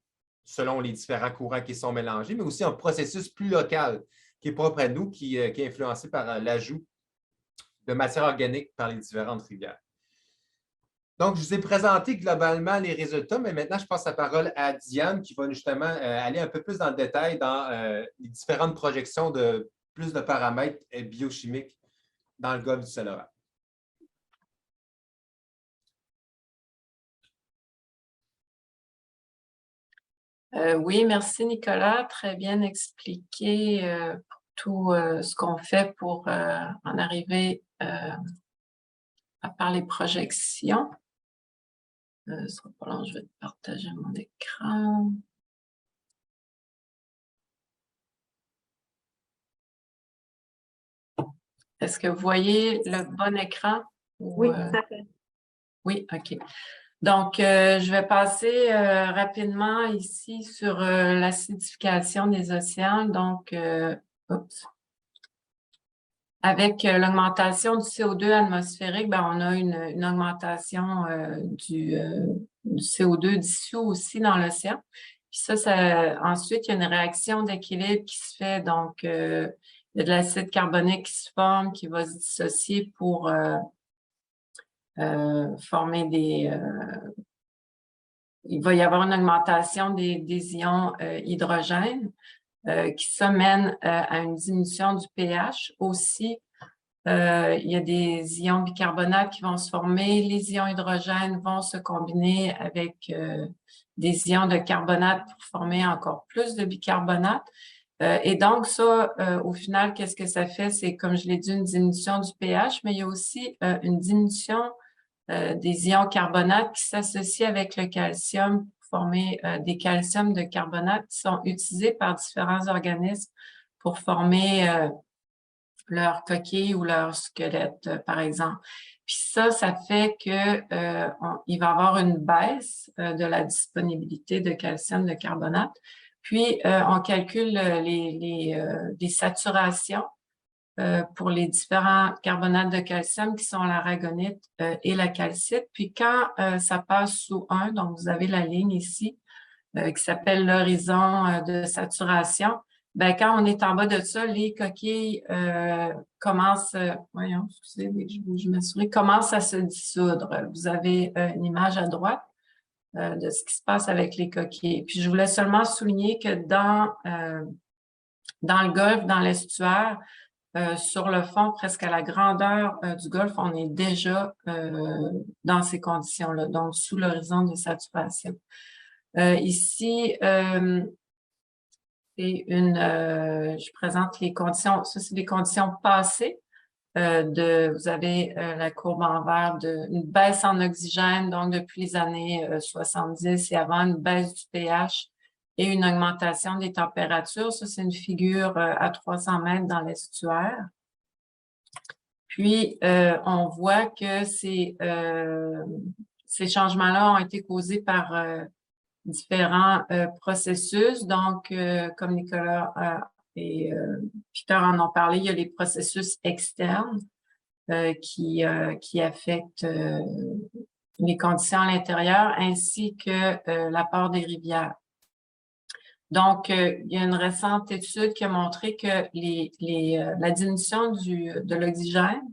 Speaker 3: selon les différents courants qui sont mélangés, mais aussi un processus plus local qui est propre à nous, qui est influencé par l'ajout de matière organique par les différentes rivières. Donc, je vous ai présenté globalement les résultats, mais maintenant, je passe la parole à Diane qui va justement aller un peu plus dans le détail dans les différentes projections de plus de paramètres biochimiques dans le golfe du Saint-Laurent.
Speaker 4: Oui, merci Nicolas. Très bien expliqué tout ce qu'on fait pour en arriver à faire les projections. Ce sera pas long, je vais partager mon écran. Est-ce que vous voyez le bon écran?
Speaker 1: Oui, tout à fait.
Speaker 4: Oui, OK. Donc, je vais passer rapidement ici sur l'acidification des océans. Donc, avec l'augmentation du CO2 atmosphérique, ben, on a une augmentation du CO2 dissous aussi dans l'océan. Puis ça, ensuite, il y a une réaction d'équilibre qui se fait. Donc, il y a de l'acide carbonique qui se forme, qui va se dissocier pour former des... il va y avoir une augmentation des ions hydrogène qui ça mène à une diminution du pH. Aussi, il y a des ions bicarbonate qui vont se former. Les ions hydrogène vont se combiner avec des ions de carbonate pour former encore plus de bicarbonate. Et donc, ça, au final, qu'est-ce que ça fait? C'est, comme je l'ai dit, une diminution du pH, mais il y a aussi une diminution des ions carbonate qui s'associent avec le calcium pour former des calciums de carbonate qui sont utilisés par différents organismes pour former leur coquille ou leur squelette, par exemple. Puis ça fait que il va y avoir une baisse de la disponibilité de calcium de carbonate. Puis, on calcule les saturations pour les différents carbonates de calcium qui sont l'aragonite et la calcite. Puis quand ça passe sous 1, donc vous avez la ligne ici qui s'appelle l'horizon de saturation, ben quand on est en bas de ça, les coquilles commencent, voyons, excusez, je m'assurer, commencent à se dissoudre. Vous avez une image à droite de ce qui se passe avec les coquilles. Puis je voulais seulement souligner que dans le golfe, dans l'estuaire, sur le fond, presque à la grandeur du golfe, on est déjà dans ces conditions-là, donc sous l'horizon de saturation. Ici, je présente les conditions, ça c'est des conditions passées. Vous avez la courbe en vert une baisse en oxygène, donc depuis les années 70 et avant, une baisse du pH et une augmentation des températures. Ça, c'est une figure à 300 mètres dans l'estuaire. Puis, on voit que ces changements-là ont été causés par différents processus. Donc, comme Nicolas et Peter en a parlé, il y a les processus externes qui affectent les conditions à l'intérieur ainsi que l'apport des rivières. Donc, il y a une récente étude qui a montré que la diminution de l'oxygène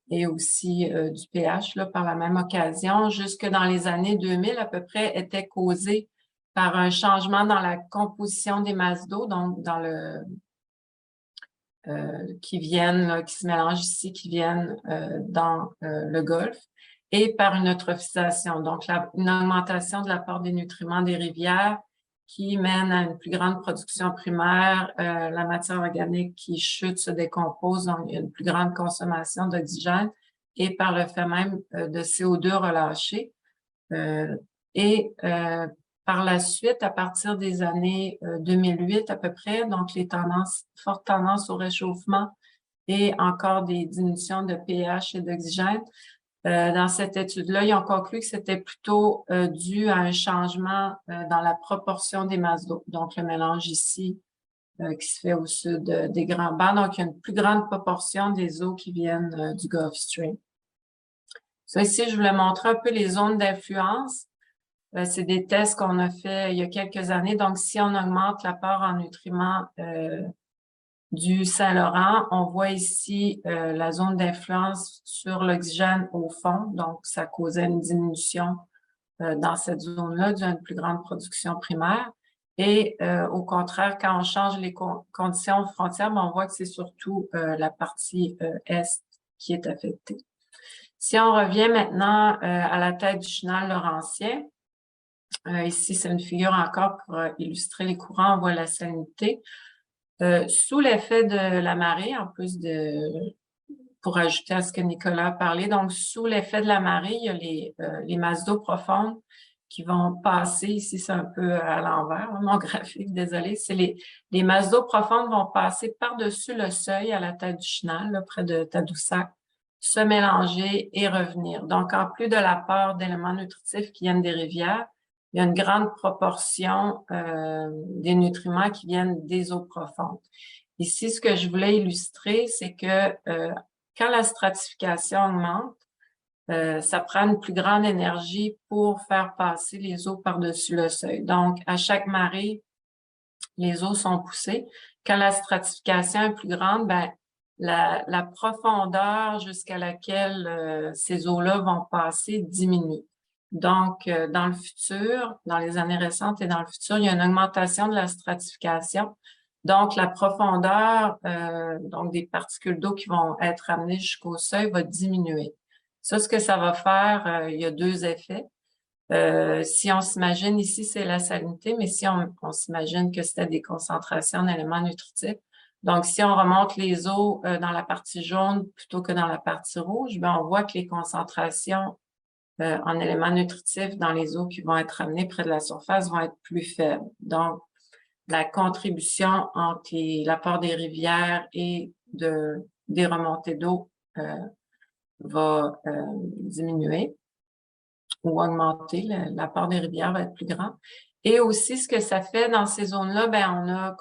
Speaker 4: et aussi du pH là, par la même occasion, jusque dans les années 2000 à peu près, était causée par un changement dans la composition des masses d'eau, donc dans qui se mélangent ici, qui viennent dans le golfe, et par une eutrophisation, donc une augmentation de l'apport des nutriments des rivières qui mène à une plus grande production primaire, la matière organique qui chute, se décompose, donc il y a une plus grande consommation d'oxygène et par le fait même de CO2 relâché. Par la suite, à partir des années 2008 à peu près, donc les fortes tendances au réchauffement et encore des diminutions de pH et d'oxygène, dans cette étude-là, ils ont conclu que c'était plutôt dû à un changement dans la proportion des masses d'eau. Donc, le mélange ici qui se fait au sud des Grands Bancs. Donc, il y a une plus grande proportion des eaux qui viennent du Gulf Stream. Ça, ici, je voulais montrer un peu les zones d'influence. C'est des tests qu'on a fait il y a quelques années. Donc, si on augmente l'apport en nutriments du Saint-Laurent, on voit ici la zone d'influence sur l'oxygène au fond. Donc, ça causait une diminution dans cette zone-là d'une plus grande production primaire. Et au contraire, quand on change les conditions frontières, on voit que c'est surtout la partie est qui est affectée. Si on revient maintenant à la tête du chenal laurentien, ici, c'est une figure encore pour illustrer les courants. On voit la salinité. Sous l'effet de la marée, en plus pour ajouter à ce que Nicolas a parlé, donc sous l'effet de la marée, il y a les masses d'eau profondes qui vont passer, ici c'est un peu à l'envers, mon graphique, désolé, c'est les masses d'eau profondes vont passer par-dessus le seuil à la tête du chenal, là, près de Tadoussac, se mélanger et revenir. Donc, en plus de l'apport d'éléments nutritifs qui viennent des rivières, il y a une grande proportion des nutriments qui viennent des eaux profondes. Ici, ce que je voulais illustrer, c'est que quand la stratification augmente, ça prend une plus grande énergie pour faire passer les eaux par-dessus le seuil. Donc, à chaque marée, les eaux sont poussées. Quand la stratification est plus grande, ben, la profondeur jusqu'à laquelle ces eaux-là vont passer diminue. Donc, dans le futur, dans les années récentes et dans le futur, il y a une augmentation de la stratification. Donc, la profondeur donc des particules d'eau qui vont être amenées jusqu'au seuil va diminuer. Ça, ce que ça va faire, il y a deux effets. Si on s'imagine, ici, c'est la salinité, mais si on s'imagine que c'était des concentrations d'éléments nutritifs, donc si on remonte les eaux dans la partie jaune plutôt que dans la partie rouge, ben on voit que les concentrations en éléments nutritifs dans les eaux qui vont être amenées près de la surface vont être plus faibles. Donc, la contribution entre l'apport des rivières et des remontées d'eau va diminuer ou augmenter. L'apport des rivières va être plus grand. Et aussi, ce que ça fait dans ces zones-là, ben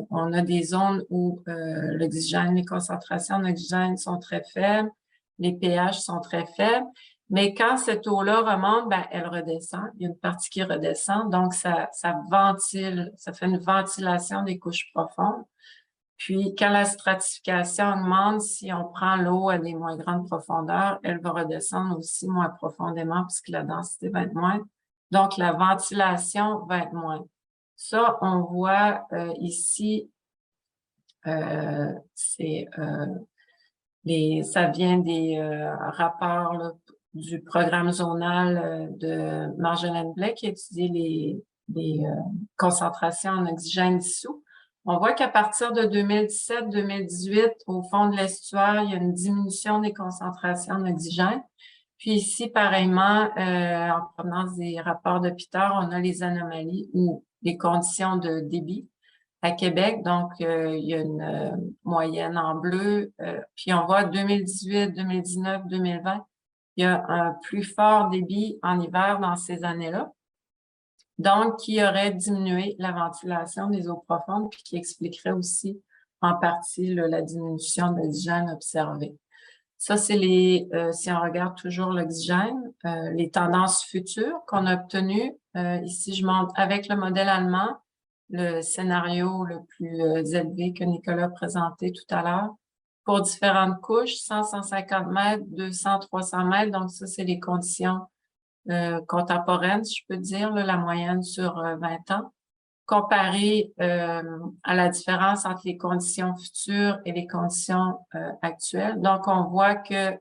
Speaker 4: on a des zones où l'oxygène, les concentrations d'oxygène sont très faibles, les pH sont très faibles. Mais quand cette eau-là remonte, ben, elle redescend. Il y a une partie qui redescend. Donc, ça ventile, ça fait une ventilation des couches profondes. Puis, quand la stratification augmente, si on prend l'eau à des moins grandes profondeurs, elle va redescendre aussi moins profondément puisque la densité va être moindre. Donc, la ventilation va être moindre. Ça, on voit ici, ça vient des rapports là, du programme zonal de Marjolaine Blais qui étudie les concentrations en oxygène dissous. On voit qu'à partir de 2017-2018, au fond de l'estuaire, il y a une diminution des concentrations d'oxygène. Puis ici, pareillement, en provenance des rapports de Peter, on a les anomalies ou les conditions de débit à Québec. Donc, il y a une moyenne en bleu. Puis on voit 2018, 2019, 2020, il y a un plus fort débit en hiver dans ces années-là. donc qui aurait diminué la ventilation des eaux profondes, puis qui expliquerait aussi en partie là, la diminution de l'oxygène observée. Ça, c'est si on regarde toujours l'oxygène, les tendances futures qu'on a obtenues. Ici, je montre avec le modèle allemand le scénario le plus élevé que Nicolas a présenté tout à l'heure. Pour différentes couches, 100, 150 mètres, 200, 300 mètres. Donc, ça, c'est les conditions contemporaines, si je peux dire, là, la moyenne sur 20 ans. Comparé à la différence entre les conditions futures et les conditions actuelles. Donc, on voit que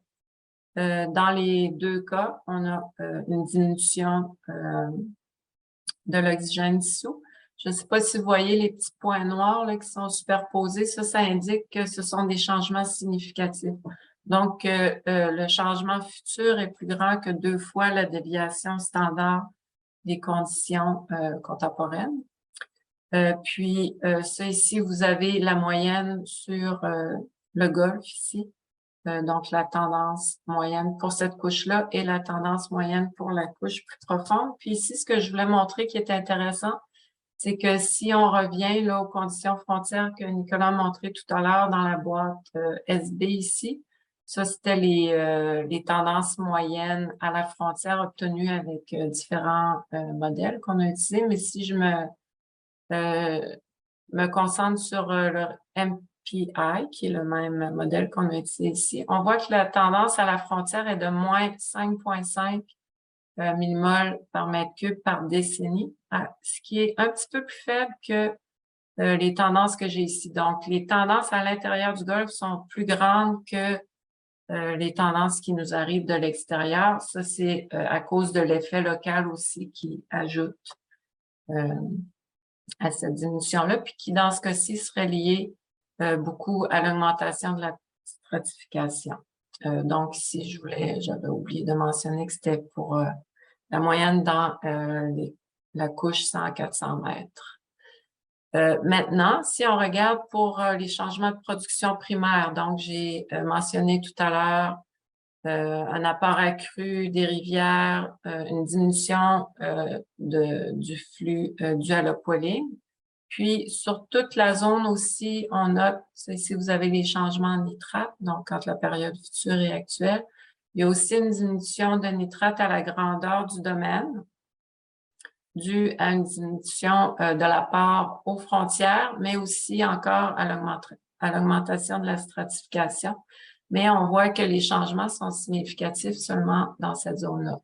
Speaker 4: dans les deux cas, on a une diminution de l'oxygène dissous. Je ne sais pas si vous voyez les petits points noirs là, qui sont superposés. Ça indique que ce sont des changements significatifs. Donc, le changement futur est plus grand que 2 fois la déviation standard des conditions contemporaines. Puis, ça ici, vous avez la moyenne sur le golfe ici. Donc, la tendance moyenne pour cette couche-là et la tendance moyenne pour la couche plus profonde. Puis ici, ce que je voulais montrer qui est intéressant, c'est que si on revient là aux conditions frontières que Nicolas a montré tout à l'heure dans la boîte SB ici, ça, c'était les tendances moyennes à la frontière obtenues avec différents modèles qu'on a utilisés. Mais si je me concentre sur le MPI, qui est le même modèle qu'on a utilisé ici. On voit que la tendance à la frontière est de moins 5,5 millimoles par mètre cube par décennie, ce qui est un petit peu plus faible que les tendances que j'ai ici. Donc, les tendances à l'intérieur du golfe sont plus grandes que les tendances qui nous arrivent de l'extérieur. Ça, c'est à cause de l'effet local aussi qui ajoute à cette diminution-là, puis qui, dans ce cas-ci, serait lié beaucoup à l'augmentation de la stratification. Donc, ici, j'avais oublié de mentionner que c'était pour la moyenne dans la couche 100 à 400 mètres. Maintenant, si on regarde pour les changements de production primaire, donc j'ai mentionné tout à l'heure un apport accru des rivières, une diminution du flux dû à l'upwelling. Puis, sur toute la zone aussi, on note, ici vous avez les changements en nitrate, donc entre la période future et actuelle. Il y a aussi une diminution de nitrate à la grandeur du domaine, due à une diminution de l'apport aux frontières, mais aussi encore à l'augmentation de la stratification. Mais on voit que les changements sont significatifs seulement dans cette zone-là.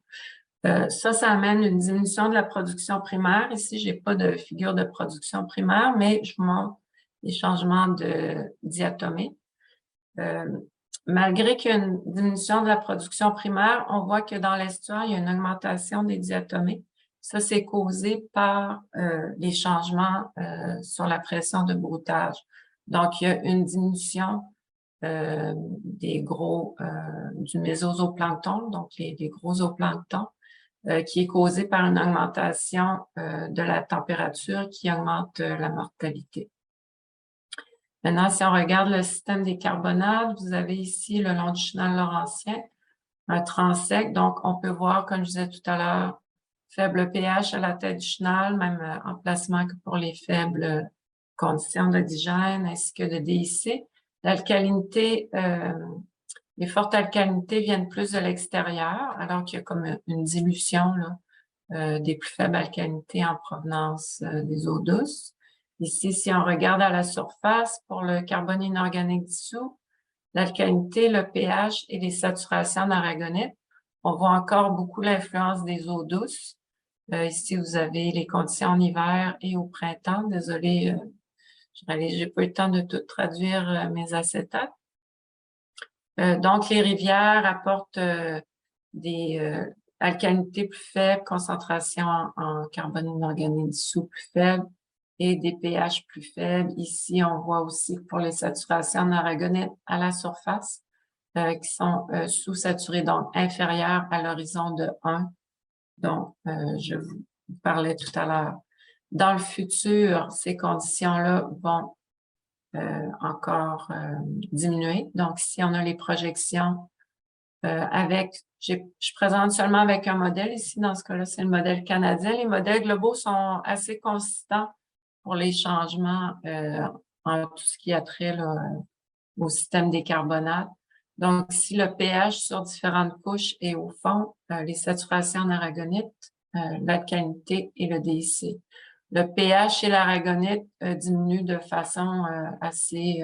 Speaker 4: Ça amène une diminution de la production primaire. Ici, j'ai pas de figure de production primaire, mais je vous montre les changements de diatomée. Malgré qu'il y a une diminution de la production primaire, on voit que dans l'estuaire, il y a une augmentation des diatomées. Ça, c'est causé par les changements sur la pression de broutage. Donc, il y a une diminution du mésozooplancton, donc les gros zooplanctons, qui est causée par une augmentation de la température qui augmente la mortalité. Maintenant, si on regarde le système des carbonades, vous avez ici le long du chenal laurentien, un transect. Donc, on peut voir, comme je disais tout à l'heure, faible pH à la tête du chenal, même emplacement que pour les faibles conditions d'oxygène ainsi que de DIC. L'alcalinité, les fortes alcalinités viennent plus de l'extérieur, alors qu'il y a comme une dilution là, des plus faibles alcalinités en provenance des eaux douces. Ici, si on regarde à la surface, pour le carbone inorganique dissous, l'alcalinité, le pH et les saturations en aragonite, on voit encore beaucoup l'influence des eaux douces. Ici, vous avez les conditions en hiver et au printemps. Désolée, j'ai pas eu le temps de tout traduire mes acétates. Donc, les rivières apportent des alcalinités plus faibles, concentration en carbone inorganique dissous plus faible et des pH plus faibles. Ici, on voit aussi pour les saturations en aragonite à la surface qui sont sous-saturées, donc inférieures à l'horizon de 1, dont je vous parlais tout à l'heure. Dans le futur, ces conditions-là vont encore diminuer. Donc, ici, on a les projections je présente seulement avec un modèle ici. Dans ce cas-là, c'est le modèle canadien. Les modèles globaux sont assez consistants pour les changements en tout ce qui a trait là, au système des carbonates. Donc, si le pH sur différentes couches et au fond, les saturations en aragonite, l'alcalinité et le DIC. Le pH et l'aragonite diminuent de façon assez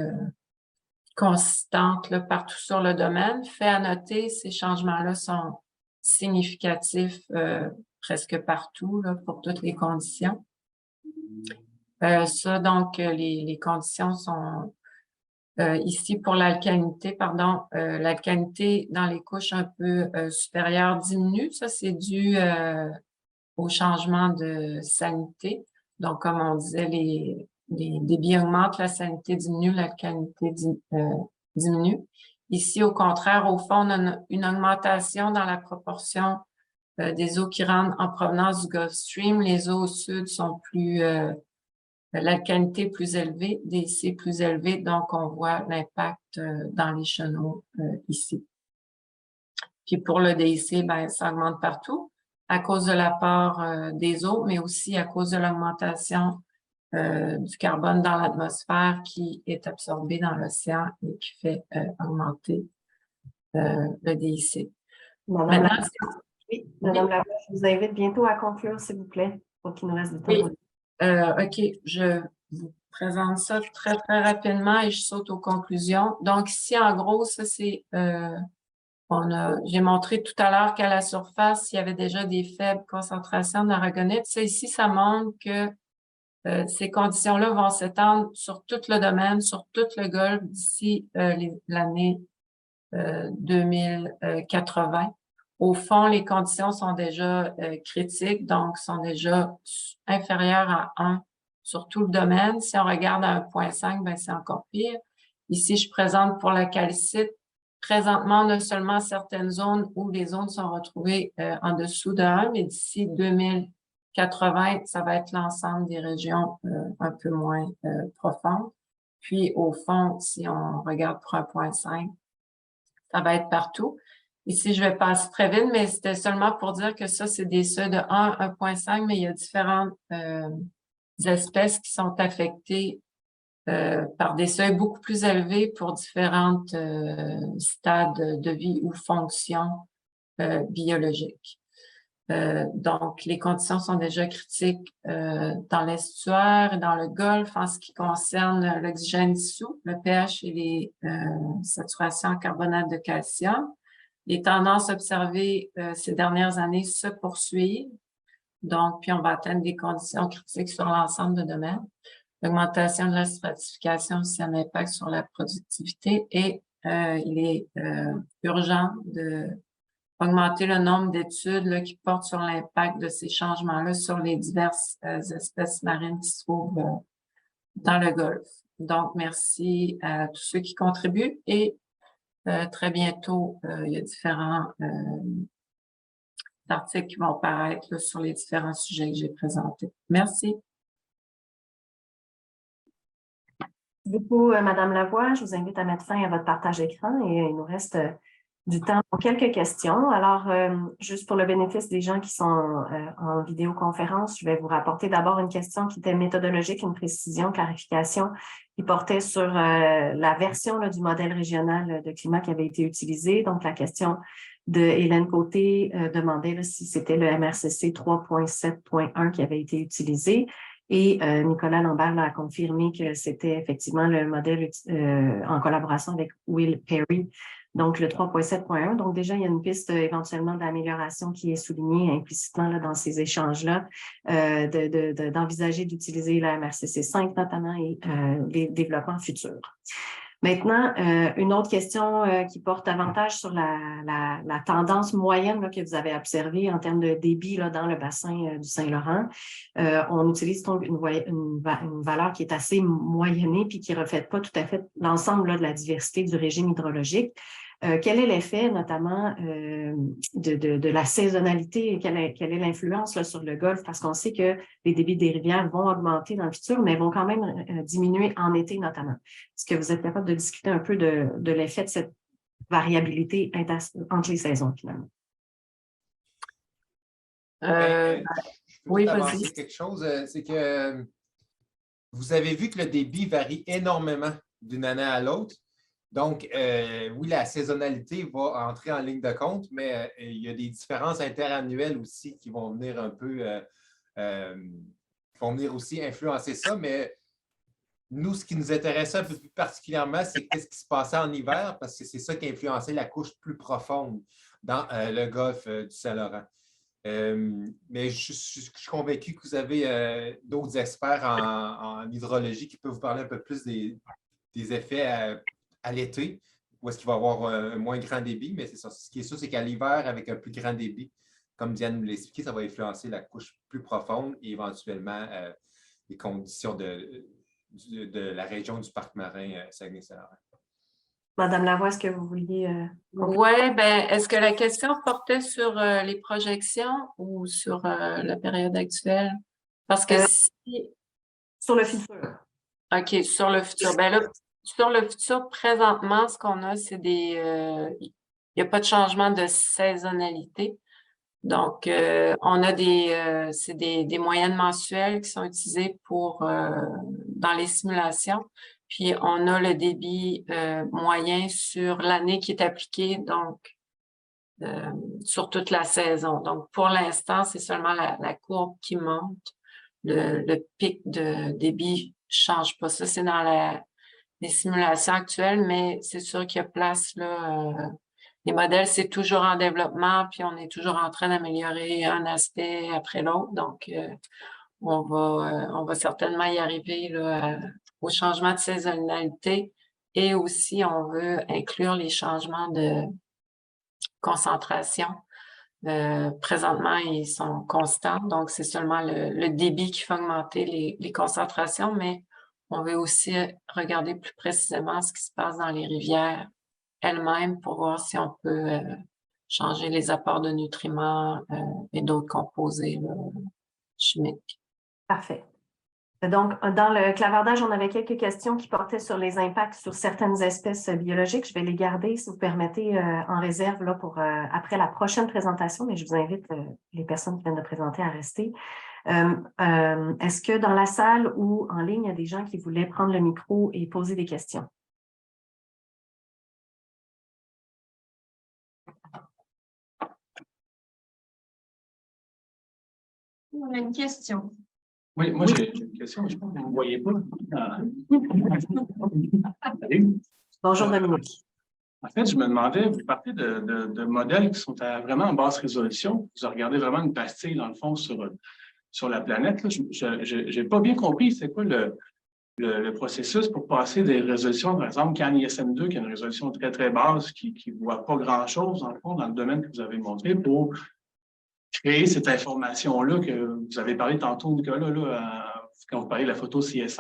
Speaker 4: consistante là, partout sur le domaine. Fait à noter, ces changements-là sont significatifs presque partout là, pour toutes les conditions. Donc, les conditions sont ici pour l'alcalinité, l'alcalinité dans les couches un peu supérieures diminue. Ça, c'est dû au changement de salinité. Donc, comme on disait, les débits augmentent, la salinité diminue, l'alcalinité diminue. Ici, au contraire, au fond, on a une augmentation dans la proportion des eaux qui rentrent en provenance du Gulf Stream. Les eaux au sud sont plus... l'alcalinité plus élevée, DIC plus élevé, donc on voit l'impact dans les chenaux ici. Puis pour le DIC, ben, ça augmente partout à cause de l'apport des eaux, mais aussi à cause de l'augmentation du carbone dans l'atmosphère qui est absorbé dans l'océan et qui fait augmenter le DIC.
Speaker 1: Madame Lavoie, je vous invite bientôt à conclure, s'il vous plaît, pour qu'il nous reste du temps.
Speaker 4: Oui. OK, je vous présente ça très, très rapidement et je saute aux conclusions. Donc, ici, en gros, ça, c'est... j'ai montré tout à l'heure qu'à la surface, il y avait déjà des faibles concentrations d'aragonite. Ça, ici, ça montre que ces conditions-là vont s'étendre sur tout le domaine, sur tout le golfe d'ici l'année 2080. Au fond, les conditions sont déjà critiques, donc sont déjà inférieures à 1 sur tout le domaine. Si on regarde à 1,5, ben c'est encore pire. Ici, je présente pour la calcite. Présentement, on a seulement certaines zones où les zones sont retrouvées en dessous de 1, mais d'ici 2080, ça va être l'ensemble des régions un peu moins profondes. Puis, au fond, si on regarde pour 1,5, ça va être partout. Ici, je vais passer très vite, mais c'était seulement pour dire que ça, c'est des seuils de 1 à 1,5, mais il y a différentes espèces qui sont affectées par des seuils beaucoup plus élevés pour différentes stades de vie ou fonctions biologiques. Donc, les conditions sont déjà critiques dans l'estuaire et dans le golfe en ce qui concerne l'oxygène dissous, le pH et les saturations en carbonate de calcium. Les tendances observées ces dernières années se poursuivent. Donc, puis on va atteindre des conditions critiques sur l'ensemble de domaines. L'augmentation de la stratification aussi a un impact sur la productivité et il est urgent d'augmenter le nombre d'études qui portent sur l'impact de ces changements-là sur les diverses espèces marines qui se trouvent dans le Golfe. Donc, merci à tous ceux qui contribuent et très bientôt, il y a différents articles qui vont paraître là, sur les différents sujets que j'ai présentés. Merci.
Speaker 1: Merci beaucoup, Madame Lavoie. Je vous invite à mettre fin à votre partage écran et il nous reste du temps pour quelques questions. Alors, juste pour le bénéfice des gens qui sont en vidéoconférence, je vais vous rapporter d'abord une question qui était méthodologique, une précision, clarification, qui portait sur la version du modèle régional de climat qui avait été utilisé. Donc, la question de Hélène Côté demandait si c'était le MRCC 3.7.1 qui avait été utilisé. Et Nicolas Lambert a confirmé que c'était effectivement le modèle en collaboration avec Will Perry, donc le 3.7.1. Donc déjà, il y a une piste éventuellement d'amélioration qui est soulignée implicitement là, dans ces échanges-là, d'envisager d'utiliser la MRCC 5 notamment et les développements futurs. Maintenant, une autre question qui porte davantage sur la tendance moyenne là, que vous avez observée en termes de débit là, dans le bassin du Saint-Laurent. On utilise donc une valeur qui est assez moyennée puis qui ne reflète pas tout à fait l'ensemble de la diversité du régime hydrologique. Quel est l'effet notamment de la saisonnalité et quelle est l'influence sur le golfe? Parce qu'on sait que les débits des rivières vont augmenter dans le futur, mais vont quand même diminuer en été notamment. Est-ce que vous êtes capable de discuter un peu de l'effet de cette variabilité entre les saisons, finalement.
Speaker 3: Je peux
Speaker 4: oui,
Speaker 3: avancer
Speaker 4: vas-y.
Speaker 3: quelque chose, c'est que vous avez vu que le débit varie énormément d'une année à l'autre. Donc, oui, la saisonnalité va entrer en ligne de compte, mais il y a des différences interannuelles aussi qui vont venir un peu, qui vont venir aussi influencer ça. Mais nous, ce qui nous intéressait un peu plus particulièrement, c'est qu'est-ce qui se passait en hiver, parce que c'est ça qui a influencé la couche plus profonde dans le golfe du Saint-Laurent. Mais je suis convaincu que vous avez d'autres experts en hydrologie qui peuvent vous parler un peu plus des effets à l'été, où est-ce qu'il va y avoir un moins grand débit, mais c'est ça. Ce qui est sûr, c'est qu'à l'hiver, avec un plus grand débit, comme Diane nous l'a expliqué, ça va influencer la couche plus profonde et éventuellement les conditions de la région du parc marin Saguenay-Saint-Laurent.
Speaker 1: Madame Lavoie, est-ce que vous vouliez...
Speaker 4: Oui, bien, est-ce que la question portait sur les projections ou sur la période actuelle? Parce que si...
Speaker 1: Sur le futur.
Speaker 4: OK, sur le futur. Bien là, sur le futur, présentement, ce qu'on a, c'est il n'y a pas de changement de saisonnalité. Donc, on a c'est des moyennes mensuelles qui sont utilisées dans les simulations. Puis, on a le débit moyen sur l'année qui est appliquée, donc, sur toute la saison. Donc, pour l'instant, c'est seulement la courbe qui monte. Le pic de débit ne change pas. Ça, c'est dans les simulations actuelles, mais c'est sûr qu'il y a place, là. Les modèles, c'est toujours en développement, puis on est toujours en train d'améliorer un aspect après l'autre. Donc, on va certainement y arriver là, au changement de saisonnalité et aussi, on veut inclure les changements de concentration. Présentement, ils sont constants, donc c'est seulement le débit qui fait augmenter les concentrations, mais on veut aussi regarder plus précisément ce qui se passe dans les rivières elles-mêmes pour voir si on peut changer les apports de nutriments et d'autres composés là, chimiques.
Speaker 1: Parfait. Donc, dans le clavardage, on avait quelques questions qui portaient sur les impacts sur certaines espèces biologiques. Je vais les garder, si vous permettez, en réserve là, pour après la prochaine présentation, mais je vous invite, les personnes qui viennent de présenter, à rester. Est-ce que dans la salle ou en ligne, il y a des gens qui voulaient prendre le micro et poser des questions?
Speaker 5: On a une question.
Speaker 6: Oui, moi j'ai une question, je pense que vous ne voyez pas. Salut.
Speaker 1: Bonjour Dominique.
Speaker 6: En fait, je me demandais, vous parlez de modèles qui sont vraiment en basse résolution. Vous regardez vraiment une pastille, dans le fond, sur la planète. Je n'ai pas bien compris, c'est quoi le processus pour passer des résolutions, par exemple, CAN ISM2, qui a une résolution très, très basse, qui ne voit pas grand-chose, dans le fond, dans le domaine que vous avez montré, pour créer cette information-là que vous avez parlé tantôt, Nicolas, là, quand vous parlez de la photo CSI, est-ce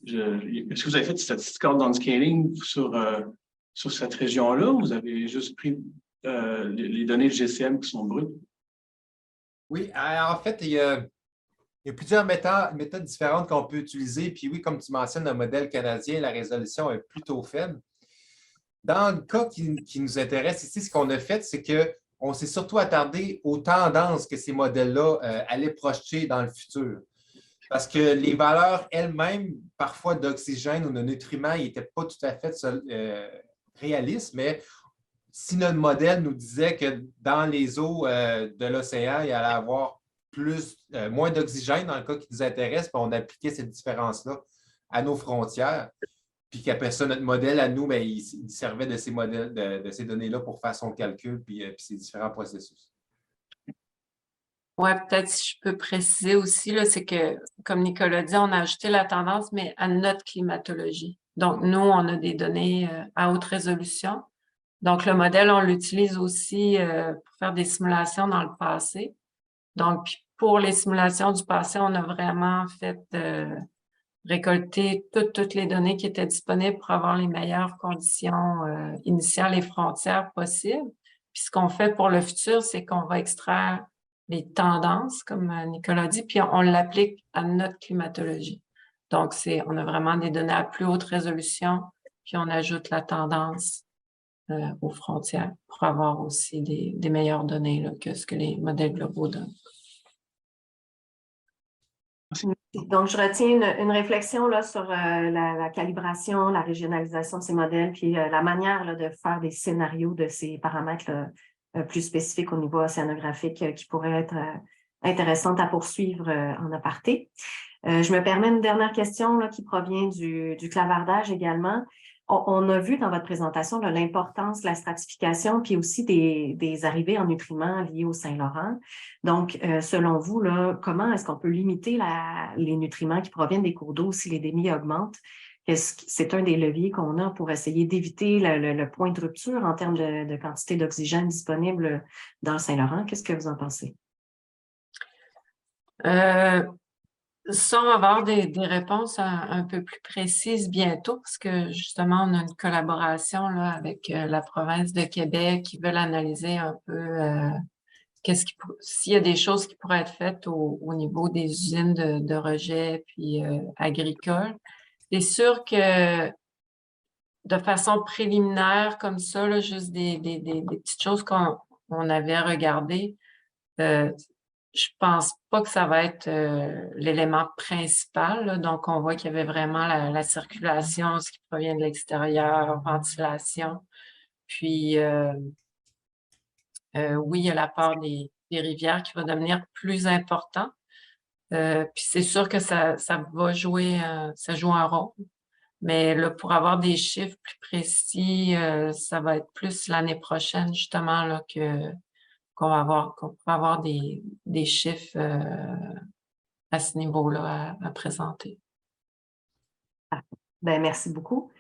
Speaker 6: que vous avez fait du statistical downscaling sur cette région-là ou vous avez juste pris les données de GCM qui sont brutes?
Speaker 3: Oui, en fait, il y a plusieurs méthodes différentes qu'on peut utiliser. Puis oui, comme tu mentionnes, le modèle canadien, la résolution est plutôt faible. Dans le cas qui nous intéresse ici, ce qu'on a fait, c'est qu'on s'est surtout attardé aux tendances que ces modèles-là allaient projeter dans le futur. Parce que les valeurs elles-mêmes, parfois d'oxygène ou de nutriments, n'étaient pas tout à fait réalistes, mais si notre modèle nous disait que dans les eaux de l'océan, il allait avoir moins d'oxygène dans le cas qui nous intéresse, puis on appliquait cette différence-là à nos frontières. Puis qu'après ça, notre modèle à nous, bien, il servait de ces modèles, de ces données-là pour faire son calcul, puis ces différents processus.
Speaker 4: Oui, peut-être si je peux préciser aussi, là, c'est que, comme Nicolas dit, on a ajouté la tendance, mais à notre climatologie. Donc, nous, on a des données à haute résolution. Donc, le modèle, on l'utilise aussi pour faire des simulations dans le passé. Donc, pour les simulations du passé, on a vraiment fait récolter toutes les données qui étaient disponibles pour avoir les meilleures conditions initiales et frontières possibles. Puis, ce qu'on fait pour le futur, c'est qu'on va extraire les tendances, comme Nicolas dit, puis on l'applique à notre climatologie. Donc, on a vraiment des données à plus haute résolution, puis on ajoute la tendance aux frontières pour avoir aussi des meilleures données là, que ce que les modèles globaux donnent.
Speaker 1: Donc, je retiens une réflexion là, sur la calibration, la régionalisation de ces modèles, puis la manière là, de faire des scénarios de ces paramètres là, plus spécifiques au niveau océanographique qui pourraient être intéressantes à poursuivre en aparté. Je me permets une dernière question là, qui provient du clavardage également. On a vu dans votre présentation l'importance de la stratification, puis aussi des arrivées en nutriments liés au Saint-Laurent. Donc, selon vous, là, comment est-ce qu'on peut limiter les nutriments qui proviennent des cours d'eau si les débits augmentent? C'est un des leviers qu'on a pour essayer d'éviter le point de rupture en termes de quantité d'oxygène disponible dans le Saint-Laurent. Qu'est-ce que vous en pensez?
Speaker 4: Ça, on va avoir des réponses un peu plus précises bientôt parce que justement, on a une collaboration là, avec la province de Québec qui veulent analyser un peu s'il y a des choses qui pourraient être faites au niveau des usines de rejet puis agricoles. C'est sûr que de façon préliminaire comme ça, là, juste des petites choses qu'on avait regardées, je pense pas que ça va être l'élément principal. Là. Donc, on voit qu'il y avait vraiment la circulation, ce qui provient de l'extérieur, ventilation. Puis, oui, il y a la part des rivières qui va devenir plus important. Puis, c'est sûr que ça va jouer, ça joue un rôle. Mais là, pour avoir des chiffres plus précis, ça va être plus l'année prochaine, justement, là, qu'on pourra avoir des chiffres à ce niveau-là à présenter.
Speaker 1: Ben, merci beaucoup.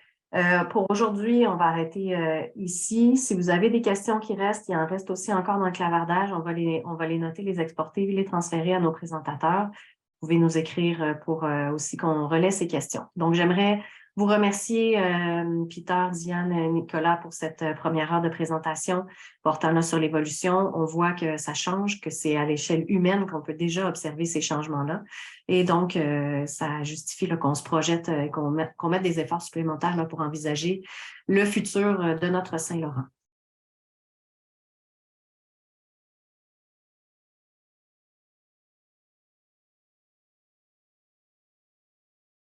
Speaker 1: Pour aujourd'hui, on va arrêter ici. Si vous avez des questions qui restent, il en reste aussi encore dans le clavardage. On va les noter, les exporter, les transférer à nos présentateurs. Vous pouvez nous écrire pour aussi qu'on relaie ces questions. Donc, j'aimerais vous remercier, Peter, Diane, Nicolas, pour cette première heure de présentation portant là sur l'évolution. On voit que ça change, que c'est à l'échelle humaine qu'on peut déjà observer ces changements-là. Et donc, ça justifie là, qu'on se projette et qu'on mette des efforts supplémentaires là, pour envisager le futur de notre Saint-Laurent.